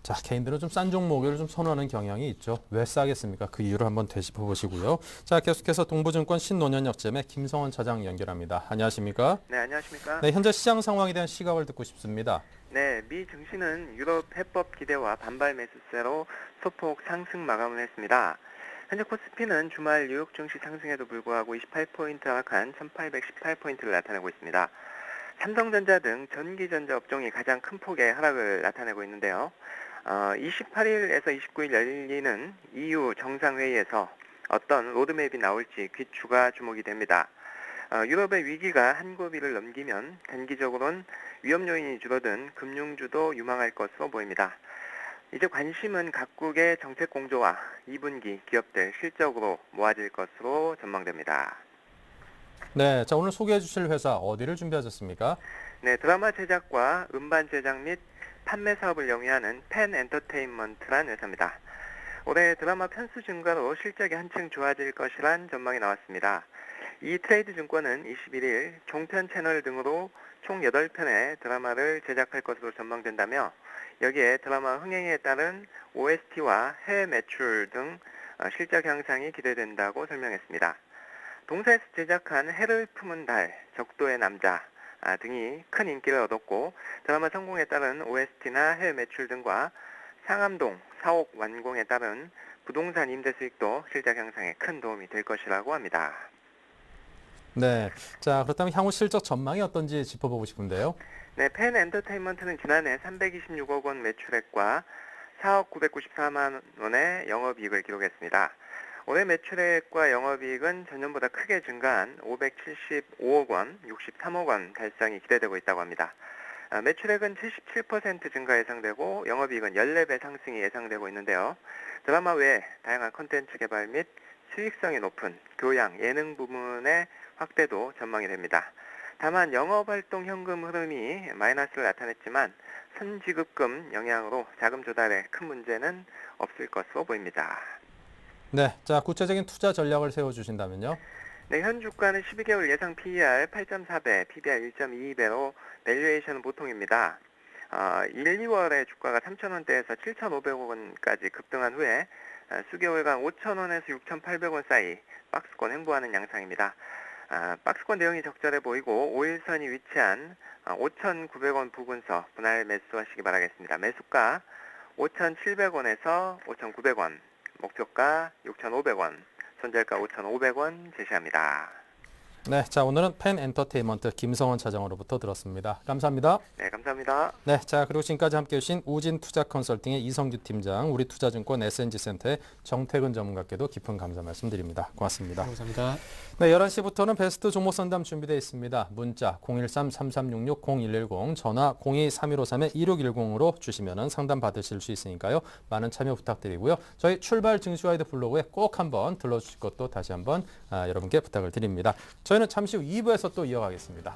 자, 개인들은 좀 싼 종목을 좀 선호하는 경향이 있죠. 왜 싸겠습니까? 그 이유를 한번 되짚어 보시고요. 자, 계속해서 동부증권 신논현역점의 김성원 차장 연결합니다. 안녕하십니까? 네, 안녕하십니까? 네, 현재 시장 상황에 대한 시각을 듣고 싶습니다. 네, 미 증시는 유럽 해법 기대와 반발 매수세로 소폭 상승 마감을 했습니다. 현재 코스피는 주말 뉴욕 증시 상승에도 불구하고 28포인트 하락한 1818포인트를 나타내고 있습니다. 삼성전자 등 전기전자 업종이 가장 큰 폭의 하락을 나타내고 있는데요. 28일에서 29일 열리는 EU 정상회의에서 어떤 로드맵이 나올지 귀추가 주목이 됩니다. 유럽의 위기가 한 고비를 넘기면 단기적으로는 위험 요인이 줄어든 금융주도 유망할 것으로 보입니다. 이제 관심은 각국의 정책 공조와 2분기 기업들 실적으로 모아질 것으로 전망됩니다. 네, 자, 오늘 소개해 주실 회사 어디를 준비하셨습니까? 네, 드라마 제작과 음반 제작 및 판매 사업을 영위하는 펜 엔터테인먼트란 회사입니다. 올해 드라마 편수 증가로 실적이 한층 좋아질 것이란 전망이 나왔습니다. 이 트레이드 증권은 21일 종편 채널 등으로 총 8편의 드라마를 제작할 것으로 전망된다며 여기에 드라마 흥행에 따른 OST와 해외 매출 등 실적 향상이 기대된다고 설명했습니다. 동사에서 제작한 해를 품은 달, 적도의 남자 등이 큰 인기를 얻었고 드라마 성공에 따른 OST나 해외 매출 등과 상암동, 사옥 완공에 따른 부동산 임대 수익도 실적 향상에 큰 도움이 될 것이라고 합니다. 네, 자, 그렇다면 향후 실적 전망이 어떤지 짚어보고 싶은데요. 네, 펜 엔터테인먼트는 지난해 326억 원 매출액과 4억 994만 원의 영업이익을 기록했습니다. 올해 매출액과 영업이익은 전년보다 크게 증가한 575억 원, 63억 원 달성이 기대되고 있다고 합니다. 매출액은 77% 증가 예상되고 영업이익은 14배 상승이 예상되고 있는데요. 드라마 외에 다양한 콘텐츠 개발 및 수익성이 높은 교양, 예능 부문의 확대도 전망이 됩니다. 다만 영업활동 현금 흐름이 마이너스를 나타냈지만 선지급금 영향으로 자금 조달에 큰 문제는 없을 것으로 보입니다. 네, 자, 구체적인 투자 전략을 세워주신다면요. 네, 현 주가는 12개월 예상 PER 8.4배, PBR 1.22배로 밸류에이션은 보통입니다. 1, 2월에 주가가 3,000원대에서 7,500원까지 급등한 후에 수개월간 5,000원에서 6,800원 사이 박스권 횡보하는 양상입니다. 박스권 내용이 적절해 보이고 5일선이 위치한 5,900원 부근서 분할 매수하시기 바라겠습니다. 매수가 5,700원에서 5,900원, 목표가 6,500원, 손절가 5,500원 제시합니다. 네, 자, 오늘은 펜 엔터테인먼트 김성원 차장으로부터 들었습니다. 감사합니다. 네, 감사합니다. 네, 자, 그리고 지금까지 함께해 주신 우진 투자 컨설팅의 이성규 팀장, 우리투자증권 SNG센터의 정태근 전문가께도 깊은 감사 말씀드립니다. 고맙습니다. 감사합니다. 네, 11시부터는 베스트 종목 상담 준비되어 있습니다. 문자 013-3366-0110, 전화 02-3153-2610으로 주시면 상담 받으실 수 있으니까요. 많은 참여 부탁드리고요. 저희 출발 증시와이드 블로그에 꼭 한번 들러주실 것도 다시 한번 여러분께 부탁을 드립니다. 저희는 잠시 후 2부에서 또 이어가겠습니다.